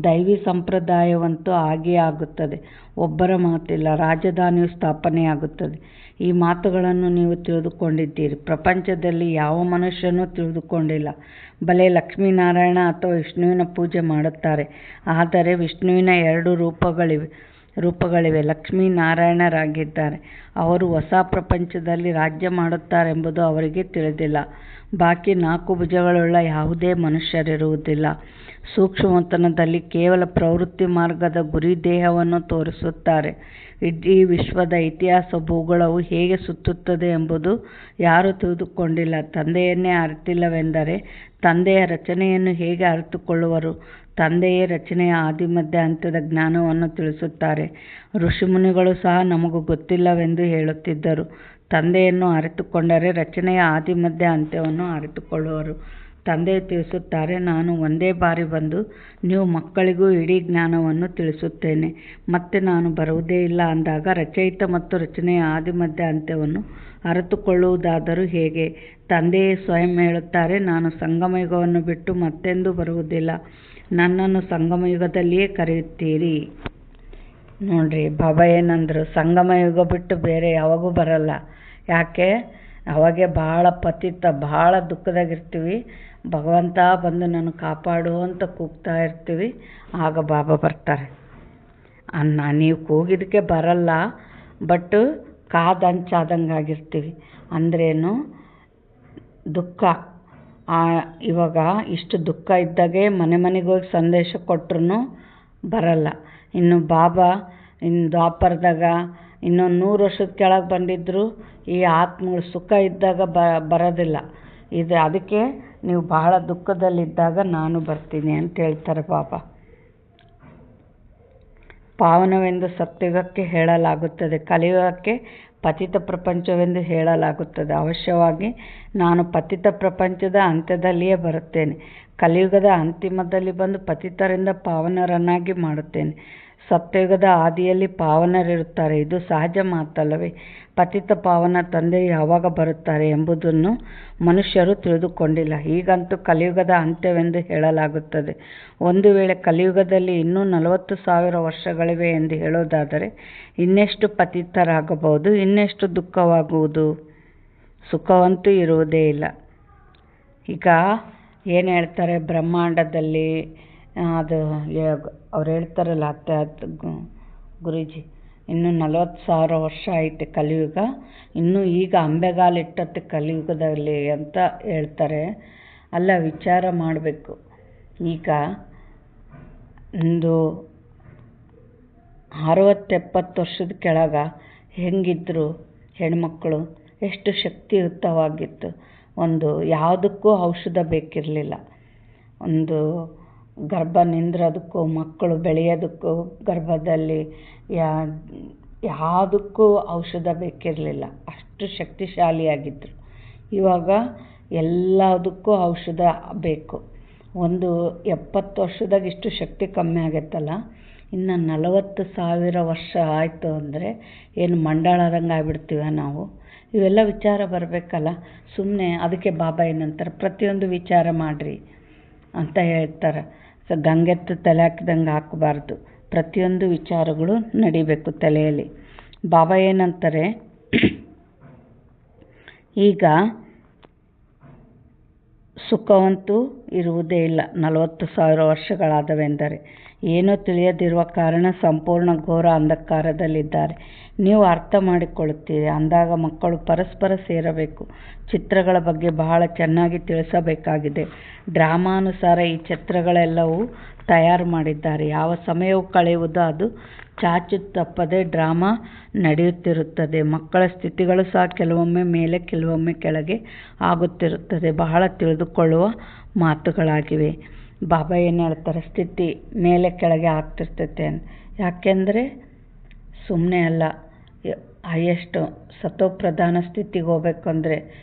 ದೈವಿ ಸಂಪ್ರದಾಯವಂತೂ ಹಾಗೆಯೇ ಆಗುತ್ತದೆ. ಒಬ್ಬರ ಮಾತಿಲ್ಲ. ರಾಜಧಾನಿಯು ಸ್ಥಾಪನೆಯಾಗುತ್ತದೆ. ಈ ಮಾತುಗಳನ್ನು ನೀವು ತಿಳಿದುಕೊಂಡಿದ್ದೀರಿ. ಪ್ರಪಂಚದಲ್ಲಿ ಯಾವ ಮನುಷ್ಯನೂ ತಿಳಿದುಕೊಂಡಿಲ್ಲ. ಭಲೆ ಲಕ್ಷ್ಮೀನಾರಾಯಣ ಅಥವಾ ವಿಷ್ಣುವಿನ ಪೂಜೆ ಮಾಡುತ್ತಾರೆ. ಆದರೆ ವಿಷ್ಣುವಿನ 2 ರೂಪಗಳಿವೆ. ಲಕ್ಷ್ಮೀನಾರಾಯಣರಾಗಿದ್ದಾರೆ. ಅವರು ಹೊಸ ಪ್ರಪಂಚದಲ್ಲಿ ರಾಜ್ಯ ಮಾಡುತ್ತಾರೆಂಬುದು ಅವರಿಗೆ ತಿಳಿದಿಲ್ಲ. ಬಾಕಿ 4 ಭುಜಗಳುಳ್ಳ ಯಾವುದೇ ಮನುಷ್ಯರಿರುವುದಿಲ್ಲ. ಸೂಕ್ಷ್ಮತನದಲ್ಲಿ ಕೇವಲ ಪ್ರವೃತ್ತಿ ಮಾರ್ಗದ ಗುರಿ ದೇಹವನ್ನು ತೋರಿಸುತ್ತಾರೆ. ಇಡೀ ವಿಶ್ವದ ಇತಿಹಾಸ ಭೂಗೋಳವು ಹೇಗೆ ಸುತ್ತುತ್ತದೆ ಎಂಬುದು ಯಾರೂ ತಿಳಿದುಕೊಂಡಿಲ್ಲ. ತಂದೆಯನ್ನೇ ಅರಿತಿಲ್ಲವೆಂದರೆ ತಂದೆಯ ರಚನೆಯನ್ನು ಹೇಗೆ ಅರಿತುಕೊಳ್ಳುವರು? ತಂದೆಯೇ ರಚನೆಯ ಆದಿ ಮಧ್ಯ ಅಂತ್ಯದ ಜ್ಞಾನವನ್ನು ತಿಳಿಸುತ್ತಾರೆ. ಋಷಿಮುನಿಗಳು ಸಹ ನಮಗೂ ಗೊತ್ತಿಲ್ಲವೆಂದು ಹೇಳುತ್ತಿದ್ದರು. ತಂದೆಯನ್ನು ಅರಿತುಕೊಂಡರೆ ರಚನೆಯ ಆದಿ ಮಧ್ಯ ಅಂತ್ಯವನ್ನು ಅರಿತುಕೊಳ್ಳುವರು. ತಂದೆಯು ತಿಳಿಸುತ್ತಾರೆ, ನಾನು ಒಂದೇ ಬಾರಿ ಬಂದು ನೀವು ಮಕ್ಕಳಿಗೂ ಇಡೀ ಜ್ಞಾನವನ್ನು ತಿಳಿಸುತ್ತೇನೆ. ಮತ್ತೆ ನಾನು ಬರುವುದೇ ಇಲ್ಲ ಅಂದಾಗ ರಚಯಿತ ಮತ್ತು ರಚನೆಯ ಆದಿ ಮಧ್ಯ ಅಂತ್ಯವನ್ನು ಅರಿತುಕೊಳ್ಳುವುದಾದರೂ ಹೇಗೆ? ತಂದೆಯೇ ಸ್ವಯಂ ಹೇಳುತ್ತಾರೆ, ನಾನು ಸಂಗಮಯುಗವನ್ನು ಬಿಟ್ಟು ಮತ್ತೆಂದೂ ಬರುವುದಿಲ್ಲ. ನನ್ನನ್ನು ಸಂಗಮಯುಗದಲ್ಲಿಯೇ ಕರೆಯುತ್ತೀರಿ. ನೋಡ್ರಿ, ಬಾಬಾ ಏನಂದರು? ಸಂಗಮಯುಗ ಬಿಟ್ಟು ಬೇರೆ ಯಾವಾಗೂ ಬರಲ್ಲ. ಯಾಕೆ? ಅವಾಗೆ ಭಾಳ ಪತಿತ, ಭಾಳ ದುಃಖದಾಗಿರ್ತೀವಿ. ಭಗವಂತ ಬಂದು ನಾನು ಕಾಪಾಡು ಅಂತ ಕೂಗ್ತಾ ಇರ್ತೀವಿ. ಆಗ ಬಾಬಾ ಬರ್ತಾರೆ. ನೀವು ಕೂಗಿದ್ದಕ್ಕೆ ಬರಲ್ಲ, ಬಟ್ ಕಾದಂಚಾದಂಗೆ ಆಗಿರ್ತೀವಿ. ಅಂದ್ರೇನು? ದುಃಖ. ಇವಾಗ ಇಷ್ಟು ದುಃಖ ಇದ್ದಾಗೆ ಮನೆ ಮನೆಗೆ ಹೋಗಿ ಸಂದೇಶ ಕೊಟ್ಟರು ಬರಲ್ಲ. ಇನ್ನು ಬಾಬಾ ದ್ವಾಪರದಾಗ ಇನ್ನೊಂದು 100 ವರ್ಷದ ಕೆಳಗೆ ಬಂದಿದ್ದರು ಈ ಆತ್ಮಗಳು ಸುಖ ಇದ್ದಾಗ ಬರೋದಿಲ್ಲ. ಅದಕ್ಕೆ ನೀವು ಬಹಳ ದುಃಖದಲ್ಲಿದ್ದಾಗ ನಾನು ಬರ್ತೀನಿ ಅಂತ ಹೇಳ್ತಾರೆ ಬಾಬಾ. ಪಾವನವೆಂದು ಸತ್ಯುಗಕ್ಕೆ ಹೇಳಲಾಗುತ್ತದೆ, ಕಲಿಯುಗಕ್ಕೆ ಪತಿತ ಪ್ರಪಂಚವೆಂದು ಹೇಳಲಾಗುತ್ತದೆ. ಅವಶ್ಯವಾಗಿ ನಾನು ಪತಿತ ಪ್ರಪಂಚದ ಅಂತ್ಯದಲ್ಲಿಯೇ ಬರುತ್ತೇನೆ. ಕಲಿಯುಗದ ಅಂತಿಮದಲ್ಲಿ ಬಂದು ಪತಿತರಿಂದ ಪಾವನರನ್ನಾಗಿ ಮಾಡುತ್ತೇನೆ. ಸತ್ಯಯುಗದ ಆದಿಯಲ್ಲಿ ಪಾವನರಿರುತ್ತಾರೆ. ಇದು ಸಹಜ ಮಾತಲ್ಲವೇ? ಪತಿತ ಪಾವನ ತಂದೆ ಯಾವಾಗ ಬರುತ್ತಾರೆ ಎಂಬುದನ್ನು ಮನುಷ್ಯರು ತಿಳಿದುಕೊಂಡಿಲ್ಲ. ಹೀಗಂತೂ ಕಲಿಯುಗದ ಅಂತ್ಯವೆಂದು ಹೇಳಲಾಗುತ್ತದೆ. ಒಂದು ವೇಳೆ ಕಲಿಯುಗದಲ್ಲಿ ಇನ್ನೂ 40,000 ವರ್ಷಗಳಿವೆ ಎಂದು ಹೇಳೋದಾದರೆ ಇನ್ನೆಷ್ಟು ಪತಿತರಾಗಬಹುದು? ಇನ್ನೆಷ್ಟು ದುಃಖವಾಗುವುದು? ಸುಖವಂತೂ ಇರುವುದೇ ಇಲ್ಲ. ಈಗ ಏನು ಹೇಳ್ತಾರೆ ಬ್ರಹ್ಮಾಂಡದಲ್ಲಿ, ಅದು ಅವ್ರು ಹೇಳ್ತಾರಲ್ಲ ಗುರೂಜಿ, ಇನ್ನೂ 40,000 ವರ್ಷ ಐತೆ ಕಲಿಯುಗ, ಇನ್ನೂ ಈಗ ಅಂಬೆಗಾಲಿಟ್ಟತ್ತೆ ಕಲಿಯುಗದಲ್ಲಿ ಅಂತ ಹೇಳ್ತಾರೆ. ಅಲ್ಲ, ವಿಚಾರ ಮಾಡಬೇಕು. ಈಗ ಒಂದು 60-70 ವರ್ಷದ ಕೆಳಗೆ ಹೆಂಗಿದ್ರು ಹೆಣ್ಮಕ್ಕಳು? ಎಷ್ಟು ಶಕ್ತಿಯುತವಾಗಿತ್ತು. ಒಂದು ಯಾವುದಕ್ಕೂ ಔಷಧ ಬೇಕಿರಲಿಲ್ಲ. ಒಂದು ಗರ್ಭ ನಿಂದ್ರೋದಕ್ಕೂ, ಮಕ್ಕಳು ಬೆಳೆಯೋದಕ್ಕೂ, ಗರ್ಭದಲ್ಲಿ ಯಾವುದಕ್ಕೂ ಔಷಧ ಬೇಕಿರಲಿಲ್ಲ. ಅಷ್ಟು ಶಕ್ತಿಶಾಲಿಯಾಗಿದ್ದರು. ಇವಾಗ ಎಲ್ಲದಕ್ಕೂ ಔಷಧ ಬೇಕು. ಒಂದು 70 ವರ್ಷದಾಗ ಇಷ್ಟು ಶಕ್ತಿ ಕಮ್ಮಿ ಆಗೈತಲ್ಲ, ಇನ್ನು 40,000 ವರ್ಷ ಆಯಿತು ಅಂದರೆ ಏನು ಮಂಡಳದಂಗೆ ಆಗ್ಬಿಡ್ತೀವ ನಾವು? ಇವೆಲ್ಲ ವಿಚಾರ ಬರಬೇಕಲ್ಲ. ಸುಮ್ಮನೆ ಅದಕ್ಕೆ ಬಾಬಾ ಏನಂತಾರೆ, ಪ್ರತಿಯೊಂದು ವಿಚಾರ ಮಾಡಿರಿ ಅಂತ ಹೇಳ್ತಾರೆ. ಗಂಗೆತ್ತು ತಲೆ ಹಾಕಿದಂಗೆ ಹಾಕಬಾರ್ದು. ಪ್ರತಿಯೊಂದು ವಿಚಾರಗಳು ನಡಿಬೇಕು ತಲೆಯಲ್ಲಿ. ಬಾಬಾ ಏನಂತಾರೆ, ಈಗ ಸುಖವಂತೂ ಇರುವುದೇ ಇಲ್ಲ 40,000 ವರ್ಷಗಳಾದವೆಂದರೆ. ಏನೂ ತಿಳಿಯದಿರುವ ಕಾರಣ ಸಂಪೂರ್ಣ ಘೋರ ಅಂಧಕಾರದಲ್ಲಿದ್ದಾರೆ. ನೀವು ಅರ್ಥ ಮಾಡಿಕೊಳ್ಳುತ್ತೀರಿ ಅಂದಾಗ ಮಕ್ಕಳು ಪರಸ್ಪರ ಸೇರಬೇಕು. ಚಿತ್ರಗಳ ಬಗ್ಗೆ ಬಹಳ ಚೆನ್ನಾಗಿ ತಿಳಿಸಬೇಕಾಗಿದೆ. ಡ್ರಾಮಾನುಸಾರ ಈ ಚಿತ್ರಗಳೆಲ್ಲವೂ ತಯಾರು ಮಾಡಿದ್ದಾರೆ. ಯಾವ ಸಮಯವು ಕಳೆಯುವುದೋ ಅದು ಚಾಚು ತಪ್ಪದೆ ಡ್ರಾಮಾ ನಡೆಯುತ್ತಿರುತ್ತದೆ. ಮಕ್ಕಳ ಸ್ಥಿತಿಗಳು ಸಹ ಕೆಲವೊಮ್ಮೆ ಮೇಲೆ ಕೆಲವೊಮ್ಮೆ ಕೆಳಗೆ ಆಗುತ್ತಿರುತ್ತದೆ. ಬಹಳ ತಿಳಿದುಕೊಳ್ಳುವ ಮಾತುಗಳಾಗಿವೆ. ಬಾಬಾ ಏನು ಹೇಳ್ತಾರೆ, ಸ್ಥಿತಿ ಮೇಲೆ ಕೆಳಗೆ ಆಗ್ತಿರ್ತೈತೆ ಅಂತ. ಯಾಕೆಂದರೆ ಸುಮ್ಮನೆ ಅಲ್ಲ, ಎಷ್ಟು ಸತೋಪ್ರಧಾನ ಸ್ಥಿತಿಗೆ ಹೋಗ್ಬೇಕು ಅಂದರೆ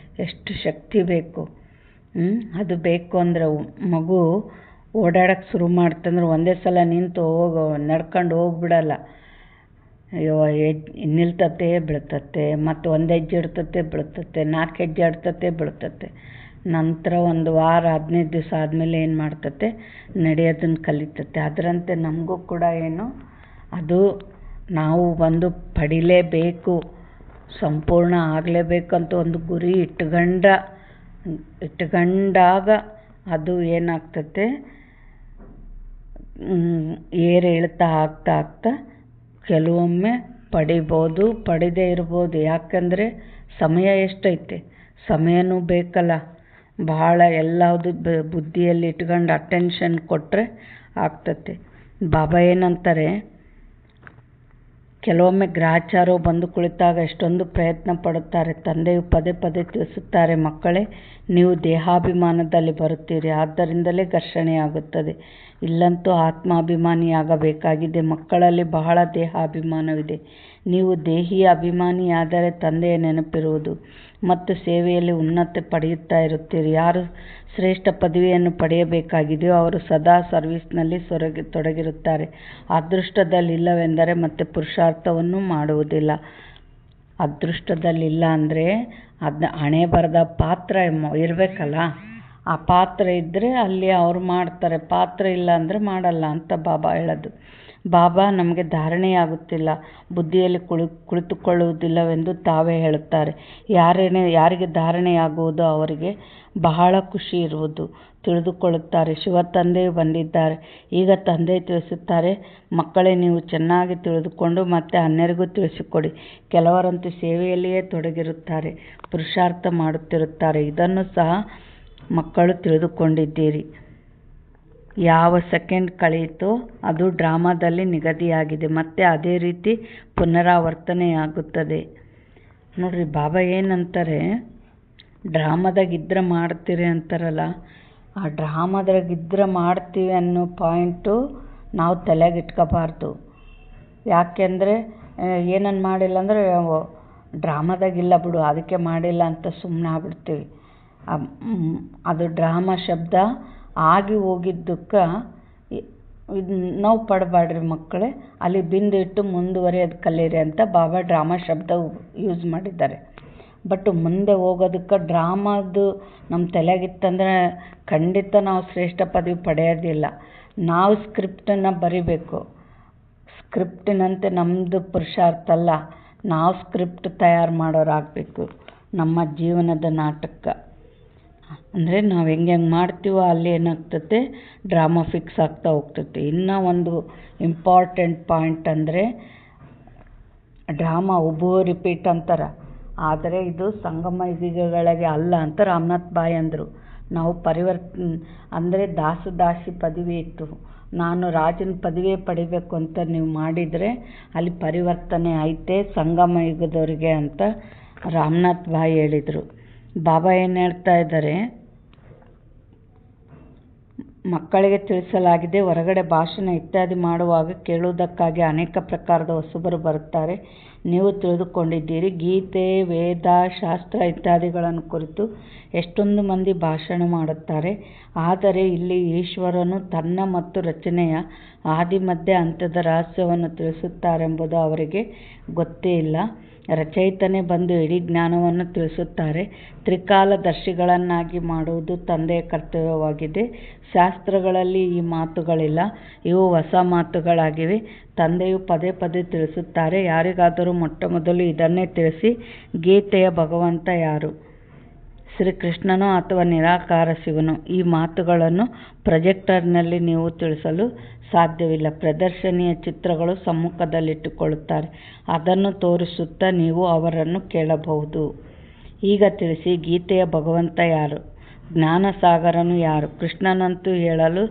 ಎಷ್ಟು ಶಕ್ತಿ ಬೇಕು. ಅದು ಬೇಕು ಅಂದರೆ ಮಗು ಓಡಾಡೋಕ್ಕೆ ಶುರು ಮಾಡ್ತಂದ್ರೆ ಒಂದೇ ಸಲ ನಿಂತು ನಡ್ಕೊಂಡು ಹೋಗ್ಬಿಡಲ್ಲ. ನಿಲ್ತತೆ ಬೀಳ್ತತೆ, ಮತ್ತು 1 ಹೆಜ್ಜೆ ಇಡ್ತತೆ ಬೀಳ್ತತೆ, 4 ಹೆಜ್ಜೆ ಇಡ್ತತೆ ಬೀಳ್ತತೆ. ನಂತರ 1 ವಾರ 15 ದಿವಸ ಆದಮೇಲೆ ಏನು ಮಾಡ್ತತೆ, ನಡೆಯೋದನ್ನು ಕಲಿತತೆ. ಅದರಂತೆ ನಮಗೂ ಕೂಡ ಏನು, ಅದು ನಾವು ಬಂದು ಪಡಿಲೇಬೇಕು, ಸಂಪೂರ್ಣ ಆಗಲೇಬೇಕಂತ ಒಂದು ಗುರಿ ಇಟ್ಕೊಂಡಾಗ ಅದು ಏನಾಗ್ತತೆ, ಏರು ಇಳ್ತಾ ಆಗ್ತಾ ಕೆಲವೊಮ್ಮೆ ಪಡಿಬೋದು, ಪಡಿದೇ ಇರ್ಬೋದು. ಯಾಕಂದರೆ ಸಮಯ ಎಷ್ಟೈತೆ, ಸಮಯನೂ ಬೇಕಲ್ಲ. ಭಾಳ ಎಲ್ಲವುದು ಬುದ್ಧಿಯಲ್ಲಿ ಇಟ್ಕೊಂಡು ಅಟೆನ್ಷನ್ ಕೊಟ್ಟರೆ ಆಗ್ತತೆ. ಬಾಬಾ ಏನಂತಾರೆ, ಕೆಲವೊಮ್ಮೆ ಗ್ರಹಚಾರವು ಬಂದು ಕುಳಿತಾಗ ಎಷ್ಟೊಂದು ಪ್ರಯತ್ನ ಪಡುತ್ತಾರೆ. ತಂದೆಯು ಪದೇ ಪದೇ ತಿಳಿಸುತ್ತಾರೆ, ಮಕ್ಕಳೇ ನೀವು ದೇಹಾಭಿಮಾನದಲ್ಲಿ ಬರುತ್ತೀರಿ, ಆದ್ದರಿಂದಲೇ ಘರ್ಷಣೆಯಾಗುತ್ತದೆ. ಇಲ್ಲಂತೂ ಆತ್ಮಾಭಿಮಾನಿಯಾಗಬೇಕಾಗಿದೆ. ಮಕ್ಕಳಲ್ಲಿ ಬಹಳ ದೇಹಾಭಿಮಾನವಿದೆ. ನೀವು ದೇಹಿಯ ಅಭಿಮಾನಿಯಾದರೆ ತಂದೆಯ ನೆನಪಿರುವುದು ಮತ್ತು ಸೇವೆಯಲ್ಲಿ ಉನ್ನತಿ ಪಡೆಯುತ್ತಾ ಇರುತ್ತೀರಿ. ಯಾರು ಶ್ರೇಷ್ಠ ಪದವಿಯನ್ನು ಪಡೆಯಬೇಕಾಗಿದೆಯೋ ಅವರು ಸದಾ ಸರ್ವಿಸ್ನಲ್ಲಿ ತೊಡಗಿರುತ್ತಾರೆ. ಅದೃಷ್ಟದಲ್ಲಿಲ್ಲವೆಂದರೆ ಮತ್ತೆ ಪುರುಷಾರ್ಥವನ್ನು ಮಾಡುವುದಿಲ್ಲ. ಅದೃಷ್ಟದಲ್ಲಿಲ್ಲ ಅಂದರೆ ಅದನ್ನ ಹಣೆ ಬರದ ಪಾತ್ರ ಇರಬೇಕಲ್ಲ. ಆ ಪಾತ್ರ ಇದ್ದರೆ ಅಲ್ಲಿ ಅವ್ರು ಮಾಡ್ತಾರೆ, ಪಾತ್ರ ಇಲ್ಲ ಅಂದರೆ ಮಾಡಲ್ಲ ಅಂತ ಬಾಬಾ ಹೇಳೋದು. ಬಾಬಾ ನಮಗೆ ಧಾರಣೆಯಾಗುತ್ತಿಲ್ಲ, ಬುದ್ಧಿಯಲ್ಲಿ ಕುಳಿತುಕೊಳ್ಳುವುದಿಲ್ಲವೆಂದು ತಾವೇ ಹೇಳುತ್ತಾರೆ. ಯಾರಿಗೆ ಧಾರಣೆಯಾಗುವುದೋ ಅವರಿಗೆ ಬಹಳ ಖುಷಿ ಇರುವುದು, ತಿಳಿದುಕೊಳ್ಳುತ್ತಾರೆ. ಶಿವ ತಂದೆಯು ಬಂದಿದ್ದಾರೆ. ಈಗ ತಂದೆ ತಿಳಿಸುತ್ತಾರೆ, ಮಕ್ಕಳೇ ನೀವು ಚೆನ್ನಾಗಿ ತಿಳಿದುಕೊಂಡು ಮತ್ತೆ ಅನ್ಯರಿಗೂ ತಿಳಿಸಿಕೊಡಿ. ಕೆಲವರಂತೂ ಸೇವೆಯಲ್ಲಿಯೇ ತೊಡಗಿರುತ್ತಾರೆ, ಪುರುಷಾರ್ಥ ಮಾಡುತ್ತಿರುತ್ತಾರೆ. ಇದನ್ನು ಸಹ ಮಕ್ಕಳು ತಿಳಿದುಕೊಂಡಿದ್ದೀರಿ. ಯಾವ ಸೆಕೆಂಡ್ ಕಳೆಯಿತೋ ಅದು ಡ್ರಾಮಾದಲ್ಲಿ ನಿಗದಿಯಾಗಿದೆ, ಮತ್ತೆ ಅದೇ ರೀತಿ ಪುನರಾವರ್ತನೆಯಾಗುತ್ತದೆ. ನೋಡ್ರಿ, ಬಾಬಾ ಏನಂತಾರೆ, ಡ್ರಾಮಾದಾಗಿದ್ರೆ ಮಾಡ್ತೀರಿ ಅಂತಾರಲ್ಲ, ಆ ಡ್ರಾಮಾದಾಗಿದ್ರೆ ಮಾಡ್ತೀವಿ ಅನ್ನೋ ಪಾಯಿಂಟು ನಾವು ತಲೆಗೆ ಇಟ್ಕೋಬಾರ್ದು. ಯಾಕೆಂದರೆ ಏನನ್ನು ಮಾಡಿಲ್ಲ ಅಂದರೆ ಡ್ರಾಮಾದಾಗಿಲ್ಲ ಬಿಡು ಅದಕ್ಕೆ ಮಾಡಿಲ್ಲ ಅಂತ ಸುಮ್ಮನೆ ಆಗ್ಬಿಡ್ತೀವಿ. ಅದು ಡ್ರಾಮಾ ಶಬ್ದ ಆಗಿ ಹೋಗಿದ್ದಕ್ಕೆ ನೋವು ಪಡಬೇಡ್ರಿ ಮಕ್ಕಳೇ, ಅಲ್ಲಿ ಬಿಂದು ಇಟ್ಟು ಮುಂದುವರಿಯೋದು ಕಲೀರಿ ಅಂತ ಬಾಬಾ ಡ್ರಾಮಾ ಶಬ್ದ ಯೂಸ್ ಮಾಡಿದ್ದಾರೆ. ಬಟ್ ಮುಂದೆ ಹೋಗೋದಕ್ಕೆ ಡ್ರಾಮಾದು ನಮ್ಮ ತಲೆಗಿತ್ತಂದರೆ ಖಂಡಿತ ನಾವು ಶ್ರೇಷ್ಠ ಪದವಿ ಪಡೆಯೋದಿಲ್ಲ. ನಾವು ಸ್ಕ್ರಿಪ್ಟನ್ನು ಬರಿಬೇಕು. ಸ್ಕ್ರಿಪ್ಟಿನಂತೆ ನಮ್ಮದು ಪುರುಷಾರ್ಥ ಅಲ್ಲ, ನಾವು ಸ್ಕ್ರಿಪ್ಟ್ ತಯಾರು ಮಾಡೋರಾಗಬೇಕು ನಮ್ಮ ಜೀವನದ ನಾಟಕ. ಅಂದರೆ ನಾವು ಹೆಂಗೆ ಮಾಡ್ತೀವೋ ಅಲ್ಲಿ ಏನಾಗ್ತತೆ, ಡ್ರಾಮಾ ಫಿಕ್ಸ್ ಆಗ್ತಾ ಹೋಗ್ತದೆ. ಇನ್ನೂ ಒಂದು ಇಂಪಾರ್ಟೆಂಟ್ ಪಾಯಿಂಟ್ ಅಂದರೆ ಡ್ರಾಮಾ ಉಬೋ ರಿಪೀಟ್ ಅಂತಾರೆ, ಆದರೆ ಇದು ಸಂಗಮ ಯುಗಗಳಿಗೆ ಅಲ್ಲ ಅಂತ ರಾಮನಾಥ್ ಬಾಯ್ ಅಂದರು. ನಾವು ಅಂದರೆ ದಾಸಿ ಪದವಿ ಇತ್ತು, ನಾನು ರಾಜನ ಪದವಿ ಪಡಿಬೇಕು ಅಂತ ನೀವು ಮಾಡಿದರೆ ಅಲ್ಲಿ ಪರಿವರ್ತನೆ ಐತೆ ಸಂಗಮ ಯುಗದವರಿಗೆ ಅಂತ ರಾಮನಾಥ್ ಬಾಯ್ ಹೇಳಿದರು. ಬಾಬಾ ಏನು ಹೇಳ್ತಾ ಇದ್ದಾರೆ, ಮಕ್ಕಳಿಗೆ ತಿಳಿಸಲಾಗಿದೆ, ಹೊರಗಡೆ ಭಾಷಣ ಇತ್ಯಾದಿ ಮಾಡುವಾಗ ಕೇಳುವುದಕ್ಕಾಗಿ ಅನೇಕ ಪ್ರಕಾರದ ಹೊಸಬರು ಬರುತ್ತಾರೆ. ನೀವು ತಿಳಿದುಕೊಂಡಿದ್ದೀರಿ, ಗೀತೆ, ವೇದ, ಶಾಸ್ತ್ರ ಇತ್ಯಾದಿಗಳನ್ನು ಕುರಿತು ಎಷ್ಟೊಂದು ಮಂದಿ ಭಾಷಣ ಮಾಡುತ್ತಾರೆ. ಆದರೆ ಇಲ್ಲಿ ಈಶ್ವರನು ತನ್ನ ಮತ್ತು ರಚನೆಯ ಆದಿ ಮಧ್ಯ ಅಂತ್ಯದ ರಹಸ್ಯವನ್ನು ತಿಳಿಸುತ್ತಾರೆಂಬುದು ಅವರಿಗೆ ಗೊತ್ತೇ ಇಲ್ಲ. ರಚಯಿತನೇ ಬಂದು ಇಡೀ ಜ್ಞಾನವನ್ನು ತಿಳಿಸುತ್ತಾರೆ. ತ್ರಿಕಾಲದರ್ಶಿಗಳನ್ನಾಗಿ ಮಾಡುವುದು ತಂದೆಯ ಕರ್ತವ್ಯವಾಗಿದೆ. ಶಾಸ್ತ್ರಗಳಲ್ಲಿ ಈ ಮಾತುಗಳಿಲ್ಲ, ಇವು ಹೊಸ ಮಾತುಗಳಾಗಿವೆ. ತಂದೆಯು ಪದೇ ಪದೇ ತಿಳಿಸುತ್ತಾರೆ. ಯಾರಿಗಾದರೂ ಮೊಟ್ಟಮೊದಲು ಇದನ್ನೇ ತಿಳಿಸಿ, ಗೀತೆಯ ಭಗವಂತ ಯಾರು, ಶ್ರೀಕೃಷ್ಣನೋ ಅಥವಾ ನಿರಾಕಾರ ಶಿವನು? ಈ ಮಾತುಗಳನ್ನು ಪ್ರೊಜೆಕ್ಟರ್ನಲ್ಲಿ ನೀವು ತಿಳಿಸಲು ಸಾಧ್ಯವಿಲ್ಲ. ಪ್ರದರ್ಶನಿಯ ಚಿತ್ರಗಳು ಸಮ್ಮುಖದಲ್ಲಿಟ್ಟುಕೊಳ್ಳುತ್ತಾರೆ, ಅದನ್ನು ತೋರಿಸುತ್ತಾ ನೀವು ಅವರನ್ನು ಕೇಳಬಹುದು. ಈಗ ತಿಳಿಸಿ, ಗೀತೆಯ ಭಗವಂತ ಯಾರು, ಜ್ಞಾನಸಾಗರನು ಯಾರು? ಕೃಷ್ಣನಂತೂ ಹೇಳಲು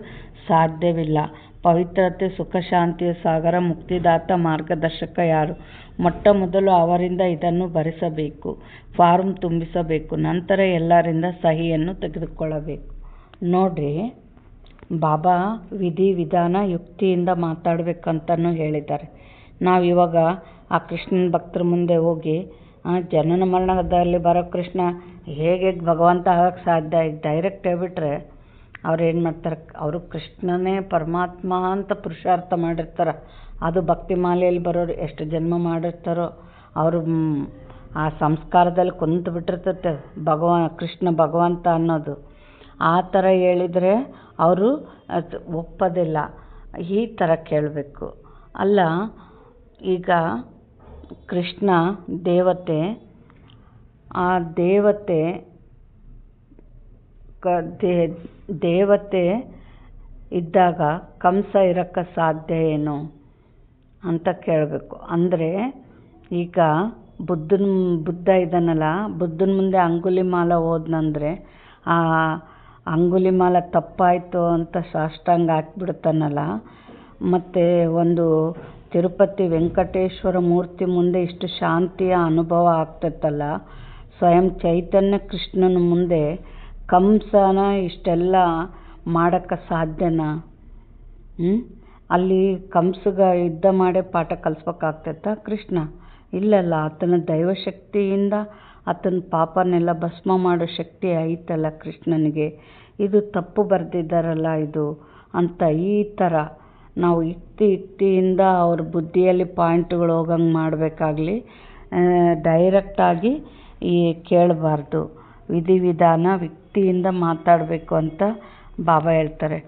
ಸಾಧ್ಯವಿಲ್ಲ. ಪವಿತ್ರತೆ, ಸುಖ, ಶಾಂತಿಯ ಸಾಗರ, ಮುಕ್ತಿದಾತ, ಮಾರ್ಗದರ್ಶಕ ಯಾರು? ಮೊಟ್ಟ ಮೊದಲು ಅವರಿಂದ ಇದನ್ನು ಬರೆಸಬೇಕು, ಫಾರ್ಮ್ ತುಂಬಿಸಬೇಕು, ನಂತರ ಎಲ್ಲರಿಂದ ಸಹಿಯನ್ನು ತೆಗೆದುಕೊಳ್ಳಬೇಕು. ನೋಡ್ರಿ, ಬಾಬಾ ವಿಧಿ ವಿಧಾನ ಯುಕ್ತಿಯಿಂದ ಮಾತಾಡಬೇಕಂತನೂ ಹೇಳಿದ್ದಾರೆ. ನಾವು ಇವಾಗ ಆ ಕೃಷ್ಣನ ಭಕ್ತರ ಮುಂದೆ ಹೋಗಿ ಜನನ ಮರಣದಲ್ಲಿ ಬರೋ ಕೃಷ್ಣ ಹೇಗೆ ಭಗವಂತ ಆಗಕ್ಕೆ ಸಾಧ್ಯ, ಈಗ ಡೈರೆಕ್ಟ್ ಹೇಳ್ಬಿಟ್ರೆ ಅವ್ರು ಏನು ಮಾಡ್ತಾರೆ, ಅವರು ಕೃಷ್ಣನೇ ಪರಮಾತ್ಮ ಅಂತ ಪುರುಷಾರ್ಥ ಮಾಡಿರ್ತಾರೆ. ಅದು ಭಕ್ತಿ ಮಾಲೆಯಲ್ಲಿ ಬರೋರು ಎಷ್ಟು ಜನ್ಮ ಮಾಡಿರ್ತಾರೋ ಅವರು ಆ ಸಂಸ್ಕಾರದಲ್ಲಿ ಕುಂತು ಬಿಟ್ಟಿರ್ತತೆ ಕೃಷ್ಣ ಭಗವಂತ ಅನ್ನೋದು. ಆ ಥರ ಹೇಳಿದರೆ ಅವರು ಒಪ್ಪೋದಿಲ್ಲ. ಈ ಥರ ಕೇಳಬೇಕು. ಅಲ್ಲ, ಈಗ ಕೃಷ್ಣ ದೇವತೆ, ಆ ದೇವತೆ ಇದ್ದಾಗ ಕಂಸ ಇರೋಕ್ಕೆ ಸಾಧ್ಯ ಏನು ಅಂತ ಕೇಳಬೇಕು. ಅಂದರೆ ಈಗ ಬುದ್ಧ ಇದ್ದಾನಲ್ಲ, ಬುದ್ಧನ ಮುಂದೆ ಅಂಗುಲಿಮಾಲ ಹೋದ್ನಂದರೆ ಆ ಅಂಗುಲಿಮಾಲ ತಪ್ಪಾಯಿತು ಅಂತ ಸಾಷ್ಟಾಂಗ ಹಾಕ್ಬಿಡ್ತಾನಲ್ಲ. ಮತ್ತು ಒಂದು ತಿರುಪತಿ ವೆಂಕಟೇಶ್ವರ ಮೂರ್ತಿ ಮುಂದೆ ಇಷ್ಟು ಶಾಂತಿಯ ಅನುಭವ ಆಗ್ತೈತಲ್ಲ, ಸ್ವಯಂ ಚೈತನ್ಯ ಕೃಷ್ಣನ ಮುಂದೆ ಕಂಸನ ಇಷ್ಟೆಲ್ಲ ಮಾಡೋಕ್ಕೆ ಸಾಧ್ಯನಾ? ಅಲ್ಲಿ ಕಂಸಗ ಯುದ್ಧ ಮಾಡೇ ಪಾಠ ಕಲಿಸ್ಬೇಕಾಗ್ತೈತ ಕೃಷ್ಣ? ಇಲ್ಲಲ್ಲ, ಆತನ ದೈವಶಕ್ತಿಯಿಂದ ಆತನ ಪಾಪನೆಲ್ಲ ಭಸ್ಮ ಮಾಡೋ ಶಕ್ತಿ ಐತಲ್ಲ ಕೃಷ್ಣನಿಗೆ. ಇದು ತಪ್ಪು ಬರೆದಿದ್ದಾರಲ್ಲ ಇದು ಅಂತ ಈ ಥರ ನಾವು ಯುಕ್ತಿಯಿಂದ ಅವ್ರ ಬುದ್ಧಿಯಲ್ಲಿ ಪಾಯಿಂಟ್ಗಳು ಹೋಗಂಗೆ ಮಾಡಬೇಕಾಗ್ಲಿ, ಡೈರೆಕ್ಟಾಗಿ ಕೇಳಬಾರ್ದು. ವಿಧಿವಿಧಾನ ಯುಕ್ತಿಯಿಂದ ಮಾತಾಡಬೇಕು ಅಂತ ಬಾಬಾ ಹೇಳ್ತಾರೆ.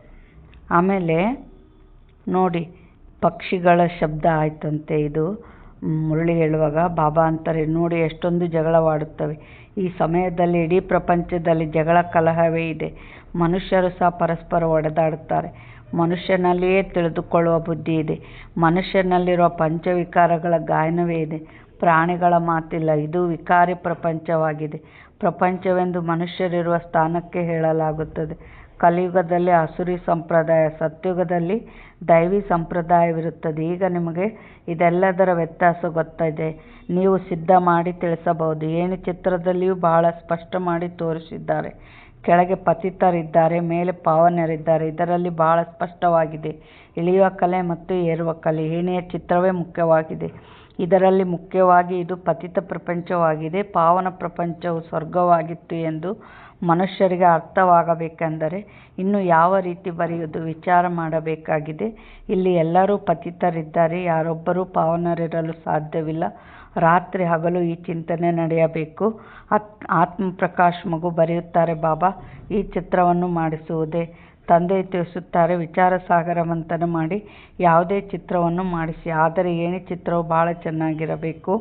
ಆಮೇಲೆ ನೋಡಿ, ಪಕ್ಷಿಗಳ ಶಬ್ದ ಆಯ್ತಂತೆ. ಇದು ಮುರಳಿ ಹೇಳುವಾಗ ಬಾಬಾ ಅಂತಾರೆ, ನೋಡಿ ಎಷ್ಟೊಂದು ಜಗಳವಾಡುತ್ತವೆ. ಈ ಸಮಯದಲ್ಲಿ ಇಡೀ ಪ್ರಪಂಚದಲ್ಲಿ ಜಗಳ ಕಲಹವೇ ಇದೆ. ಮನುಷ್ಯರು ಸಹ ಪರಸ್ಪರ ಹೊಡೆದಾಡುತ್ತಾರೆ. ಮನುಷ್ಯನಲ್ಲಿಯೇ ತಿಳಿದುಕೊಳ್ಳುವ ಬುದ್ಧಿ ಇದೆ. ಮನುಷ್ಯನಲ್ಲಿರುವ ಪಂಚವಿಕಾರಗಳ ಗಾಯನವೇ ಇದೆ. ಪ್ರಾಣಿಗಳ ಮಾತಿಲ್ಲ. ಇದು ವಿಕಾರಿ ಪ್ರಪಂಚವಾಗಿದೆ. ಪ್ರಪಂಚವೆಂದು ಮನುಷ್ಯರಿರುವ ಸ್ಥಾನಕ್ಕೆ ಹೇಳಲಾಗುತ್ತದೆ. ಕಲಿಯುಗದಲ್ಲಿ ಆಸುರಿ ಸಂಪ್ರದಾಯ, ಸತ್ಯುಗದಲ್ಲಿ ದೈವಿ ಸಂಪ್ರದಾಯವಿರುತ್ತದೆ. ಈಗ ನಿಮಗೆ ಇದೆಲ್ಲದರ ವ್ಯತ್ಯಾಸ ಗೊತ್ತಿದೆ. ನೀವು ಸಿದ್ಧ ಮಾಡಿ ತಿಳಿಸಬಹುದು. ಏನು ಚಿತ್ರದಲ್ಲಿಯೂ ಬಹಳ ಸ್ಪಷ್ಟ ಮಾಡಿ ತೋರಿಸಿದ್ದಾರೆ. ಕೆಳಗೆ ಪತಿತರಿದ್ದಾರೆ, ಮೇಲೆ ಪಾವನರಿದ್ದಾರೆ. ಇದರಲ್ಲಿ ಬಹಳ ಸ್ಪಷ್ಟವಾಗಿದೆ. ಇಳಿಯುವ ಕಲೆ ಮತ್ತು ಏರುವ ಕಲೆ. ಏಣಿಯ ಚಿತ್ರವೇ ಮುಖ್ಯವಾಗಿದೆ. ಇದರಲ್ಲಿ ಮುಖ್ಯವಾಗಿ ಇದು ಪತಿತ ಪ್ರಪಂಚವಾಗಿದೆ. ಪಾವನ ಪ್ರಪಂಚವು ಸ್ವರ್ಗವಾಗಿತ್ತು ಎಂದು ಮನುಷ್ಯರಿಗೆ ಅರ್ಥವಾಗಬೇಕೆಂದರೆ ಇನ್ನು ಯಾವ ರೀತಿ ಬರೆಯುವುದು ವಿಚಾರ ಮಾಡಬೇಕಾಗಿದೆ. ಇಲ್ಲಿ ಎಲ್ಲರೂ ಪತಿತರಿದ್ದಾರೆ, ಯಾರೊಬ್ಬರೂ ಪಾವನರಿರಲು ಸಾಧ್ಯವಿಲ್ಲ. ರಾತ್ರಿ ಹಗಲು ಈ ಚಿಂತನೆ ನಡೆಯಬೇಕು. ಆತ್ಮಪ್ರಕಾಶ್ ಮಗು ಬರೆಯುತ್ತಾರೆ, ಬಾಬಾ ಈ ಚಿತ್ರವನ್ನು ಮಾಡಿಸುವುದೇ. ತಂದೆ ತಿಳಿಸುತ್ತಾರೆ, ವಿಚಾರ ಸಾಗರ ಮಂಥನ ಮಾಡಿ ಯಾವುದೇ ಚಿತ್ರವನ್ನು ಮಾಡಿಸಿ, ಆದರೆ ಏಣಿ ಚಿತ್ರವು ಬಹಳ ಚೆನ್ನಾಗಿರಬೇಕು.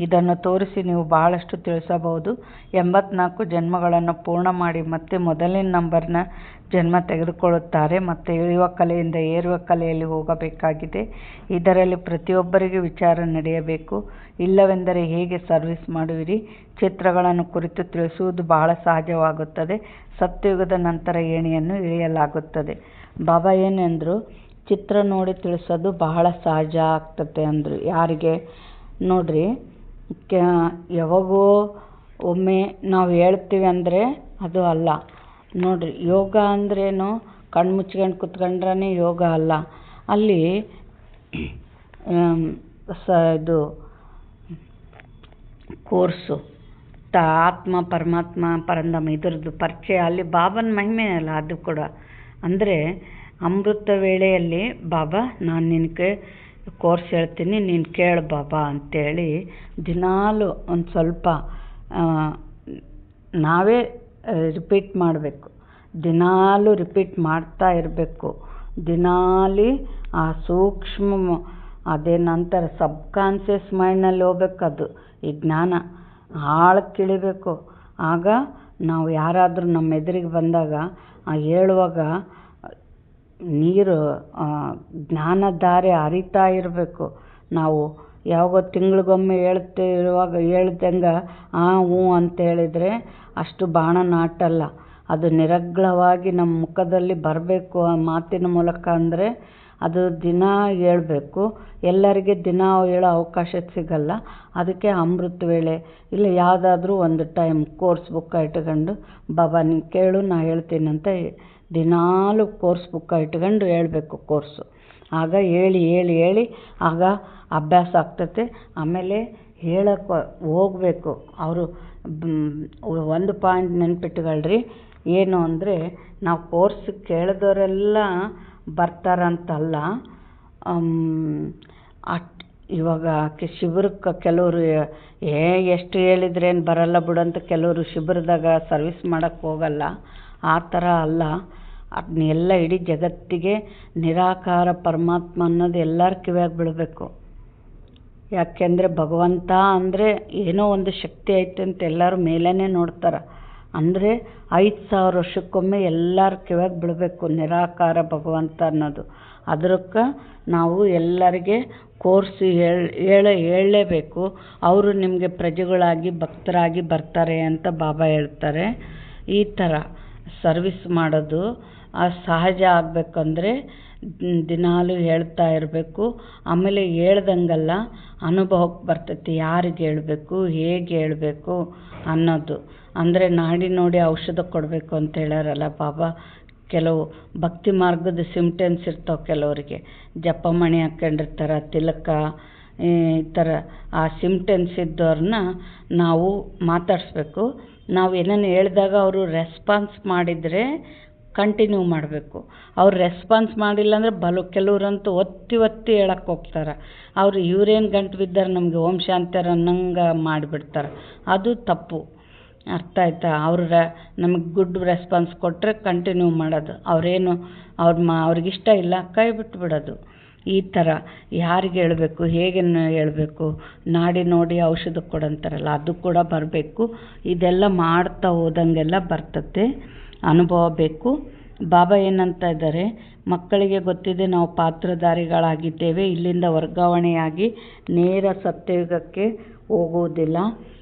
ಇದನ್ನು ತೋರಿಸಿ ನೀವು ಬಹಳಷ್ಟು ತಿಳಿಸಬಹುದು. 84 ಜನ್ಮಗಳನ್ನು ಪೂರ್ಣ ಮಾಡಿ ಮತ್ತೆ ಮೊದಲನೇ ನಂಬರ್ನ ಜನ್ಮ ತೆಗೆದುಕೊಳ್ಳುತ್ತಾರೆ. ಮತ್ತೆ ಇಳಿಯುವ ಕಲೆಯಿಂದ ಏರುವ ಕಲೆಯಲ್ಲಿ ಹೋಗಬೇಕಾಗಿದೆ. ಇದರಲ್ಲಿ ಪ್ರತಿಯೊಬ್ಬರಿಗೆ ವಿಚಾರ ನಡೆಯಬೇಕು. ಇಲ್ಲವೆಂದರೆ ಹೇಗೆ ಸರ್ವಿಸ್ ಮಾಡುವಿರಿ? ಚಿತ್ರಗಳನ್ನು ಕುರಿತು ತಿಳಿಸುವುದು ಬಹಳ ಸಹಜವಾಗುತ್ತದೆ. ಸತ್ಯಯುಗದ ನಂತರ ಏಣಿಯನ್ನು ಇಳಿಯಲಾಗುತ್ತದೆ. ಬಾಬಾ ಏನೆಂದರು? ಚಿತ್ರ ನೋಡಿ ತಿಳಿಸೋದು ಬಹಳ ಸಹಜ ಆಗ್ತದೆ ಅಂದರು. ಯಾರಿಗೆ? ನೋಡ್ರಿ, ಯಾವಾಗೋ ಒಮ್ಮೆ ನಾವು ಹೇಳ್ತೀವಿ ಅಂದರೆ ಅದು ಅಲ್ಲ. ನೋಡ್ರಿ, ಯೋಗ ಅಂದ್ರೇನು? ಕಣ್ಣು ಮುಚ್ಕೊಂಡು ಕುತ್ಕೊಂಡ್ರೆ ಯೋಗ ಅಲ್ಲ. ಅಲ್ಲಿ ಇದು ಕೋರ್ಸು ಆತ್ಮ ಪರಮಾತ್ಮ ಪರಂಧಾಮ ಇದ್ರದ್ದು ಪರಿಚಯ ಅಲ್ಲಿ ಬಾಬನ ಮಹಿಮೆ ಅಲ್ಲ ಅದು ಕೂಡ. ಅಂದರೆ ಅಮೃತ ವೇಳೆಯಲ್ಲಿ ಬಾಬಾ ನಾನು ನಿನಗೆ ಕೋರ್ಸ್ ಹೇಳ್ತೀನಿ, ನೀನು ಕೇಳು ಬಾಬಾ ಅಂತೇಳಿ ದಿನಾಲೂ ಒಂದು ಸ್ವಲ್ಪ ನಾವೇ ರಿಪೀಟ್ ಮಾಡಬೇಕು. ದಿನಾಲೂ ರಿಪೀಟ್ ಮಾಡ್ತಾ ಇರಬೇಕು. ದಿನಾಲಿ ಆ ಸೂಕ್ಷ್ಮ ಅದೇ ನಂತರ ಸಬ್ಕಾನ್ಷಿಯಸ್ ಮೈಂಡ್ನಲ್ಲಿ ಹೋಗ್ಬೇಕದು. ಈ ಜ್ಞಾನ ಆಳಕ್ಕಿಳಿಬೇಕು. ಆಗ ನಾವು ಯಾರಾದರೂ ನಮ್ಮ ಎದುರಿಗೆ ಬಂದಾಗ ಹೇಳುವಾಗ ನೀರು ಜ್ಞಾನಧಾರೆ ಹರಿತಾ ಇರಬೇಕು. ನಾವು ಯಾವಾಗೋ ತಿಂಗಳಿಗೊಮ್ಮೆ ಹೇಳ್ದಂಗೆ ಹ್ಞೂ ಅಂತ ಹೇಳಿದರೆ ಅಷ್ಟು ಬಾಣ ನಾಟಲ್ಲ. ಅದು ನಿರರ್ಗಳವಾಗಿ ನಮ್ಮ ಮುಖದಲ್ಲಿ ಬರಬೇಕು ಆ ಮಾತಿನ ಮೂಲಕ. ಅಂದರೆ ಅದು ದಿನ ಹೇಳ್ಬೇಕು. ಎಲ್ಲರಿಗೆ ದಿನ ಹೇಳೋ ಅವಕಾಶ ಸಿಗಲ್ಲ. ಅದಕ್ಕೆ ಅಮೃತ ವೇಳೆ ಇಲ್ಲ ಯಾವುದಾದ್ರೂ ಒಂದು ಟೈಮ್ ಕೋರ್ಸ್ ಬುಕ್ಕ ಇಟ್ಕೊಂಡು ಬಾಬಾ ನೀನು ಕೇಳು ನಾ ಹೇಳ್ತೀನಿ ಅಂತ ದಿನಾಲೂ ಕೋರ್ಸ್ ಬುಕ್ಕ ಇಟ್ಕೊಂಡು ಹೇಳಬೇಕು ಕೋರ್ಸು. ಆಗ ಹೇಳಿ ಹೇಳಿ ಹೇಳಿ ಆಗ ಅಭ್ಯಾಸ ಆಗ್ತೈತೆ. ಆಮೇಲೆ ಹೇಳಕ್ಕೆ ಹೋಗಬೇಕು. ಅವರು ಒಂದು ಪಾಯಿಂಟ್ ನೆನ್ಪಿಟ್ಕೊಳ್ರಿ, ಏನು ಅಂದರೆ ನಾವು ಕೋರ್ಸ್ ಕೇಳಿದವರೆಲ್ಲ ಬರ್ತಾರಂತಲ್ಲ. ಇವಾಗ ಶಿಬಿರಕ್ಕೆ ಕೆಲವರು ಎಷ್ಟು ಹೇಳಿದ್ರೇನು ಬರಲ್ಲ ಬಿಡಂತ ಕೆಲವರು ಶಿಬಿರದಾಗ ಸರ್ವಿಸ್ ಮಾಡೋಕ್ಕೆ ಹೋಗಲ್ಲ. ಆ ಥರ ಅಲ್ಲ. ಅದನ್ನೆಲ್ಲ ಇಡೀ ಜಗತ್ತಿಗೆ ನಿರಾಕಾರ ಪರಮಾತ್ಮ ಅನ್ನೋದು ಎಲ್ಲರ ಕಿವಿಯಾಗಿ ಬೀಳಬೇಕು. ಯಾಕೆಂದರೆ ಭಗವಂತ ಅಂದರೆ ಏನೋ ಒಂದು ಶಕ್ತಿ ಐತೆ ಅಂತ ಎಲ್ಲರೂ ಮೇಲೇ ನೋಡ್ತಾರೆ. ಅಂದರೆ 5000 ವರ್ಷಕ್ಕೊಮ್ಮೆ ಎಲ್ಲರ ಕಿವಿಯಾಗಿ ಬೀಳಬೇಕು ನಿರಾಕಾರ ಭಗವಂತ ಅನ್ನೋದು. ಅದಕ್ಕೆ ನಾವು ಎಲ್ಲರಿಗೆ ಕೋರ್ಸ್ ಹೇಳಲೇಬೇಕು. ಅವರು ನಿಮಗೆ ಪ್ರಜೆಗಳಾಗಿ ಭಕ್ತರಾಗಿ ಬರ್ತಾರೆ ಅಂತ ಬಾಬಾ ಹೇಳ್ತಾರೆ. ಈ ಥರ ಸರ್ವಿಸ್ ಮಾಡೋದು ಸಹಜ ಆಗಬೇಕಂದ್ರೆ ದಿನಾಲೂ ಹೇಳ್ತಾ ಇರಬೇಕು. ಆಮೇಲೆ ಹೇಳ್ದಂಗಲ್ಲ, ಅನುಭವಕ್ಕೆ ಬರ್ತೈತಿ ಯಾರಿಗೆ ಹೇಳಬೇಕು, ಹೇಗೆ ಹೇಳಬೇಕು ಅನ್ನೋದು. ಅಂದರೆ ನಾಡಿ ನೋಡಿ ಔಷಧ ಕೊಡಬೇಕು ಅಂತ ಹೇಳ್ಯಾರಲ್ಲ ಬಾಬಾ. ಕೆಲವು ಭಕ್ತಿ ಮಾರ್ಗದ ಸಿಮ್ಟಮ್ಸ್ ಇರ್ತಾವೆ ಕೆಲವರಿಗೆ. ಜಪಮಣಿ ಹಾಕ್ಕೊಂಡಿರ್ತಾರೆ, ತಿಲಕ, ಈ ಥರ ಆ ಸಿಮ್ಟಮ್ಸ್ ಇದ್ದವ್ರನ್ನ ನಾವು ಮಾತಾಡಿಸ್ಬೇಕು. ನಾವು ಏನನ್ನು ಹೇಳಿದಾಗ ಅವರು ರೆಸ್ಪಾನ್ಸ್ ಮಾಡಿದರೆ ಕಂಟಿನ್ಯೂ ಮಾಡಬೇಕು. ಅವ್ರು ರೆಸ್ಪಾನ್ಸ್ ಮಾಡಿಲ್ಲ ಅಂದರೆ ಕೆಲವ್ರಂತೂ ಒತ್ತಿ ಹೇಳಕ್ಕೆ ಹೋಗ್ತಾರೆ. ಅವರು ಇವ್ರೇನು ಗಂಟು ಬಿದ್ದಾರೆ ನಮಗೆ ಓಂ ಶಾಂತಿಯರ ಅನ್ನಂಗೆ ಮಾಡಿಬಿಡ್ತಾರೆ. ಅದು ತಪ್ಪು. ಅರ್ಥ ಆಯ್ತಾ? ನಮಗೆ ಗುಡ್ ರೆಸ್ಪಾನ್ಸ್ ಕೊಟ್ಟರೆ ಕಂಟಿನ್ಯೂ ಮಾಡೋದು. ಅವ್ರಿಗಿಷ್ಟ ಇಲ್ಲ ಕೈ ಬಿಟ್ಬಿಡೋದು. ಈ ಥರ ಯಾರಿಗೆ ಹೇಳಬೇಕು, ಹೇಗೆ ಹೇಳಬೇಕು, ನಾಡಿ ನೋಡಿ ಔಷಧ ಕೊಡಂತಾರಲ್ಲ ಅದು ಕೂಡ ಬರಬೇಕು. ಇದೆಲ್ಲ ಮಾಡ್ತಾ ಹೋದಂಗೆಲ್ಲ ಬರ್ತತೆ. ಅನುಭವ ಬೇಕು. ಬಾಬಾ ಏನಂತ ಇದ್ದಾರೆ, ಮಕ್ಕಳಿಗೆ ಗೊತ್ತಿದೆ ನಾವು ಪಾತ್ರಧಾರಿಗಳಾಗಿದ್ದೇವೆ. ಇಲ್ಲಿಂದ ವರ್ಗಾವಣೆಯಾಗಿ ನೇರ ಸತ್ಯಯುಗಕ್ಕೆ ಹೋಗುವುದಿಲ್ಲ.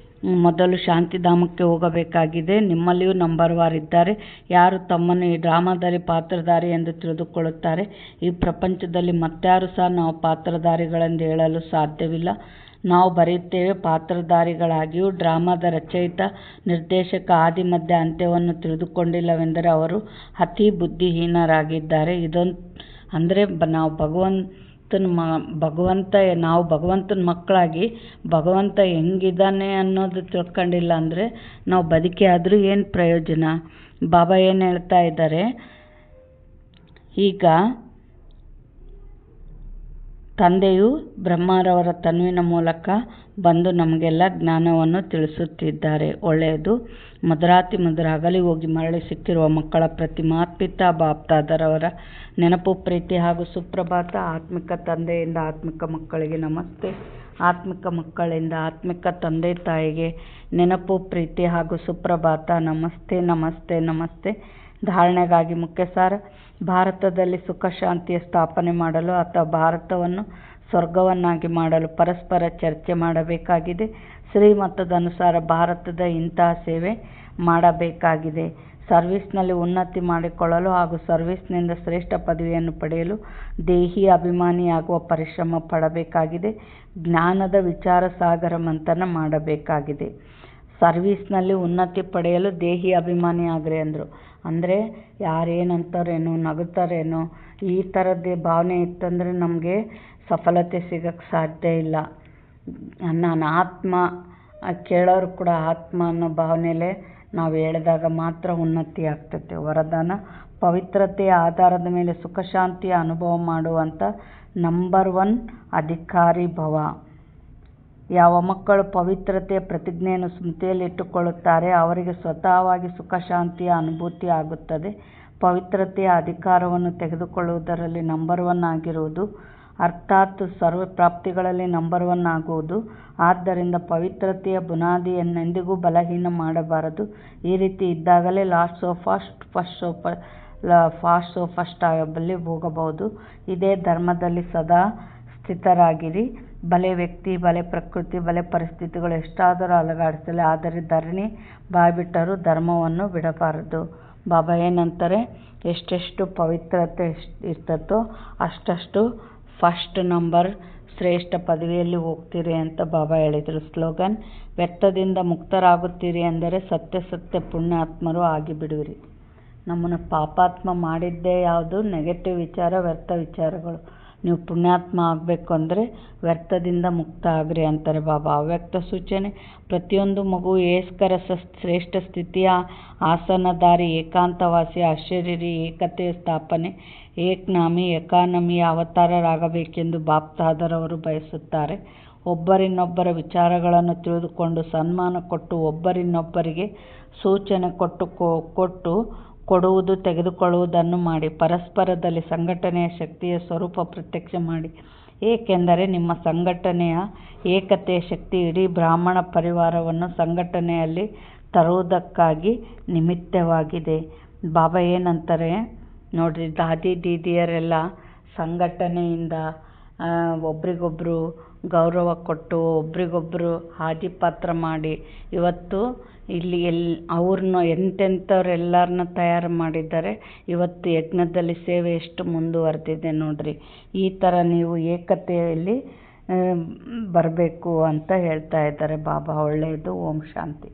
ಮೊದಲು ಶಾಂತಿಧಾಮಕ್ಕೆ ಹೋಗಬೇಕಾಗಿದೆ. ನಿಮ್ಮಲ್ಲಿಯೂ ನಂಬರ್ ವಾರ್ ಇದ್ದಾರೆ. ಯಾರು ತಮ್ಮನ್ನು ಈ ಡ್ರಾಮಾಧಾರಿ ಪಾತ್ರಧಾರಿ ಎಂದು ತಿಳಿದುಕೊಳ್ಳುತ್ತಾರೆ. ಈ ಪ್ರಪಂಚದಲ್ಲಿ ಮತ್ತಾರು ಸಹ ನಾವು ಪಾತ್ರಧಾರಿಗಳೆಂದು ಹೇಳಲು ಸಾಧ್ಯವಿಲ್ಲ. ನಾವು ಬರೆಯುತ್ತೇವೆ, ಪಾತ್ರಧಾರಿಗಳಾಗಿಯೂ ಡ್ರಾಮಾದ ರಚಯಿತ ನಿರ್ದೇಶಕ ಆದಿ ಮಧ್ಯ ಅಂತ್ಯವನ್ನು ತಿಳಿದುಕೊಂಡಿಲ್ಲವೆಂದರೆ ಅವರು ಅತಿ ಬುದ್ಧಿಹೀನರಾಗಿದ್ದಾರೆ. ಅಂದರೆ ನಾವು ಭಗವಂತನ ಮಕ್ಕಳಾಗಿ ಭಗವಂತ ಹೆಂಗಿದ್ದಾನೆ ಅನ್ನೋದು ತಿಳ್ಕೊಂಡಿಲ್ಲ ಅಂದರೆ ನಾವು ಬದುಕಿ ಆದರೂ ಏನು ಪ್ರಯೋಜನ? ಬಾಬಾ ಏನು ಹೇಳ್ತಾ ಇದ್ದಾರೆ, ಈಗ ತಂದೆಯು ಬ್ರಹ್ಮರವರ ತನುವಿನ ಮೂಲಕ ಬಂದು ನಮಗೆಲ್ಲ ಜ್ಞಾನವನ್ನು ತಿಳಿಸುತ್ತಿದ್ದಾರೆ. ಒಳ್ಳೆಯದು. ಮಧುರಾತಿ ಮಧುರ ಅಗಲಿ ಹೋಗಿ ಮರಳಿ ಸಿಕ್ಕಿರುವ ಮಕ್ಕಳ ಪ್ರತಿ ಮಾತ್ಪಿತ ಬಾಪ್ದಾದರವರ ನೆನಪು, ಪ್ರೀತಿ ಹಾಗೂ ಸುಪ್ರಭಾತ. ಆತ್ಮಿಕ ತಂದೆಯಿಂದ ಆತ್ಮಿಕ ಮಕ್ಕಳಿಗೆ ನಮಸ್ತೆ. ಆತ್ಮಿಕ ಮಕ್ಕಳಿಂದ ಆತ್ಮಿಕ ತಂದೆ ತಾಯಿಗೆ ನೆನಪು, ಪ್ರೀತಿ ಹಾಗೂ ಸುಪ್ರಭಾತ. ನಮಸ್ತೆ ನಮಸ್ತೆ ನಮಸ್ತೆ. ಧಾರಣೆಗಾಗಿ ಮುಖ್ಯ ಸಾರ: ಭಾರತದಲ್ಲಿ ಸುಖ ಶಾಂತಿಯ ಸ್ಥಾಪನೆ ಮಾಡಲು ಅಥವಾ ಭಾರತವನ್ನು ಸ್ವರ್ಗವನ್ನಾಗಿ ಮಾಡಲು ಪರಸ್ಪರ ಚರ್ಚೆ ಮಾಡಬೇಕಾಗಿದೆ. ಶ್ರೀಮತದ ಅನುಸಾರ ಭಾರತದ ಇಂತಹ ಸೇವೆ ಮಾಡಬೇಕಾಗಿದೆ. ಸರ್ವಿಸ್ನಲ್ಲಿ ಉನ್ನತಿ ಮಾಡಿಕೊಳ್ಳಲು ಹಾಗೂ ಸರ್ವಿಸ್ನಿಂದ ಶ್ರೇಷ್ಠ ಪದವಿಯನ್ನು ಪಡೆಯಲು ದೇಹಿ ಅಭಿಮಾನಿಯಾಗುವ ಪರಿಶ್ರಮ ಪಡಬೇಕಾಗಿದೆ. ಜ್ಞಾನದ ವಿಚಾರ ಸಾಗರ ಮಂಥನ ಮಾಡಬೇಕಾಗಿದೆ. ಸರ್ವಿಸ್ನಲ್ಲಿ ಉನ್ನತಿ ಪಡೆಯಲು ದೇಹಿ ಅಭಿಮಾನಿ ಆಗ್ರಿ ಅಂದರು. ಅಂದರೆ ಯಾರೇನಂತಾರೇನೋ, ನಗುತ್ತಾರೇನೋ, ಈ ಥರದ್ದೇ ಭಾವನೆ ಇತ್ತಂದರೆ ನಮಗೆ ಸಫಲತೆ ಸಿಗೋಕ್ಕೆ ಸಾಧ್ಯ ಇಲ್ಲ. ನಾನು ಆತ್ಮ, ಕೇಳೋರು ಕೂಡ ಆತ್ಮ ಅನ್ನೋ ಭಾವನೆಯಲ್ಲೇ ನಾವು ಹೇಳಿದಾಗ ಮಾತ್ರ ಉನ್ನತಿ ಆಗ್ತೈತೆ. ವರದಾನ: ಪವಿತ್ರತೆಯ ಆಧಾರದ ಮೇಲೆ ಸುಖ ಶಾಂತಿಯ ಅನುಭವ ಮಾಡುವಂಥ ನಂಬರ್ 1 ಅಧಿಕಾರಿ ಭವ. ಯಾವ ಮಕ್ಕಳು ಪವಿತ್ರತೆಯ ಪ್ರತಿಜ್ಞೆಯನ್ನು ಸ್ಮೃತಿಯಲ್ಲಿಟ್ಟುಕೊಳ್ಳುತ್ತಾರೆ ಅವರಿಗೆ ಸ್ವತಃವಾಗಿ ಸುಖ ಶಾಂತಿಯ ಅನುಭೂತಿ ಆಗುತ್ತದೆ. ಪವಿತ್ರತೆಯ ಅಧಿಕಾರವನ್ನು ತೆಗೆದುಕೊಳ್ಳುವುದರಲ್ಲಿ ನಂಬರ್ 1 ಆಗಿರುವುದು ಅರ್ಥಾತ್ ಸರ್ವ ಪ್ರಾಪ್ತಿಗಳಲ್ಲಿ ನಂಬರ್ 1 ಆಗುವುದು. ಆದ್ದರಿಂದ ಪವಿತ್ರತೆಯ ಬುನಾದಿಯನ್ನೆಂದಿಗೂ ಬಲಹೀನ ಮಾಡಬಾರದು. ಈ ರೀತಿ ಇದ್ದಾಗಲೇ ಲಾಸ್ಟ್ ಸೋ ಫಾಸ್ಟ್ ಆಗಬಲ್ಲಿ ಹೋಗಬಹುದು. ಇದೇ ಧರ್ಮದಲ್ಲಿ ಸದಾ ಸ್ಥಿತರಾಗಿರಿ. ಬಲೆ ವ್ಯಕ್ತಿ, ಬಲೆ ಪ್ರಕೃತಿ, ಬಲೆ ಪರಿಸ್ಥಿತಿಗಳು ಎಷ್ಟಾದರೂ ಅಲುಗಾಡಿಸಲಿ, ಆದರೆ ಧರಣಿ ಬಾಯ್ಬಿಟ್ಟರೂ ಧರ್ಮವನ್ನು ಬಿಡಬಾರದು. ಬಾಬಾ ಏನಂತಾರೆ, ಎಷ್ಟೆಷ್ಟು ಪವಿತ್ರತೆ ಇರ್ತತೋ ಅಷ್ಟಷ್ಟು ಫಸ್ಟ್ ನಂಬರ್ ಶ್ರೇಷ್ಠ ಪದವಿಯಲ್ಲಿ ಹೋಗ್ತೀರಿ ಅಂತ ಬಾಬಾ ಹೇಳಿದರು. ಸ್ಲೋಗನ್: ವ್ಯರ್ಥದಿಂದ ಮುಕ್ತರಾಗುತ್ತೀರಿ ಎಂದರೆ ಸತ್ಯ ಪುಣ್ಯಾತ್ಮರು ಆಗಿಬಿಡುವಿರಿ. ನಮ್ಮನ್ನು ಪಾಪಾತ್ಮ ಮಾಡಿದ್ದೇ ಯಾವುದು? ನೆಗೆಟಿವ್ ವಿಚಾರ, ವ್ಯರ್ಥ ವಿಚಾರಗಳು. ನೀವು ಪುಣ್ಯಾತ್ಮ ಆಗಬೇಕು ಅಂದರೆ ವ್ಯರ್ಥದಿಂದ ಮುಕ್ತ ಆಗ್ರಿ ಅಂತಾರೆ ಬಾಬಾ. ಅವ್ಯಕ್ತ ಸೂಚನೆ: ಪ್ರತಿಯೊಂದು ಮಗು ಏಸ್ಕರ ಶ್ರೇಷ್ಠ ಸ್ಥಿತಿಯ ಆಸನದಾರಿ, ಏಕಾಂತವಾಸಿ, ಅಶರೀರಿ, ಏಕತೆಯ ಸ್ಥಾಪನೆ, ಏಕನಾಮಿ, ಎಕಾನಮಿಯ ಅವತಾರರಾಗಬೇಕೆಂದು ಬಾಪ್ದಾದರವರು ಬಯಸುತ್ತಾರೆ. ಒಬ್ಬರಿನ್ನೊಬ್ಬರ ವಿಚಾರಗಳನ್ನು ತಿಳಿದುಕೊಂಡು ಸನ್ಮಾನ ಕೊಟ್ಟು ಒಬ್ಬರಿನ್ನೊಬ್ಬರಿಗೆ ಸೂಚನೆ ಕೊಡುವುದು ತೆಗೆದುಕೊಳ್ಳುವುದನ್ನು ಮಾಡಿ ಪರಸ್ಪರದಲ್ಲಿ ಸಂಘಟನೆಯ ಶಕ್ತಿಯ ಸ್ವರೂಪ ಪ್ರತ್ಯಕ್ಷ ಮಾಡಿ. ಏಕೆಂದರೆ ನಿಮ್ಮ ಸಂಘಟನೆಯ ಏಕತೆಯ ಶಕ್ತಿ ಇಡೀ ಬ್ರಾಹ್ಮಣ ಪರಿವಾರವನ್ನು ಸಂಘಟನೆಯಲ್ಲಿ ತರುವುದಕ್ಕಾಗಿ ನಿಮಿತ್ತವಾಗಿದೆ. ಬಾಬಾ ಏನಂತಾರೆ ನೋಡ್ರಿ, ದಾದಿ ದೀದಿಯರೆಲ್ಲ ಸಂಘಟನೆಯಿಂದ ಒಬ್ರಿಗೊಬ್ಬರು ಗೌರವ ಕೊಟ್ಟು ಒಬ್ರಿಗೊಬ್ಬರು ಹಾದಿ ಪಾತ್ರ ಮಾಡಿ ಇವತ್ತು ಇಲ್ಲಿ ಅವ್ರನ್ನ ಎಂತೆಂಥವ್ರು ಎಲ್ಲರನ್ನ ತಯಾರು ಮಾಡಿದ್ದಾರೆ. ಇವತ್ತು ಯಜ್ಞದಲ್ಲಿ ಸೇವೆ ಎಷ್ಟು ಮುಂದುವರೆದಿದೆ ನೋಡ್ರಿ. ಈ ಥರ ನೀವು ಏಕತೆಯಲ್ಲಿ ಬರಬೇಕು ಅಂತ ಹೇಳ್ತಾ ಇದ್ದಾರೆ ಬಾಬಾ. ಒಳ್ಳೆಯದು. ಓಂ ಶಾಂತಿ.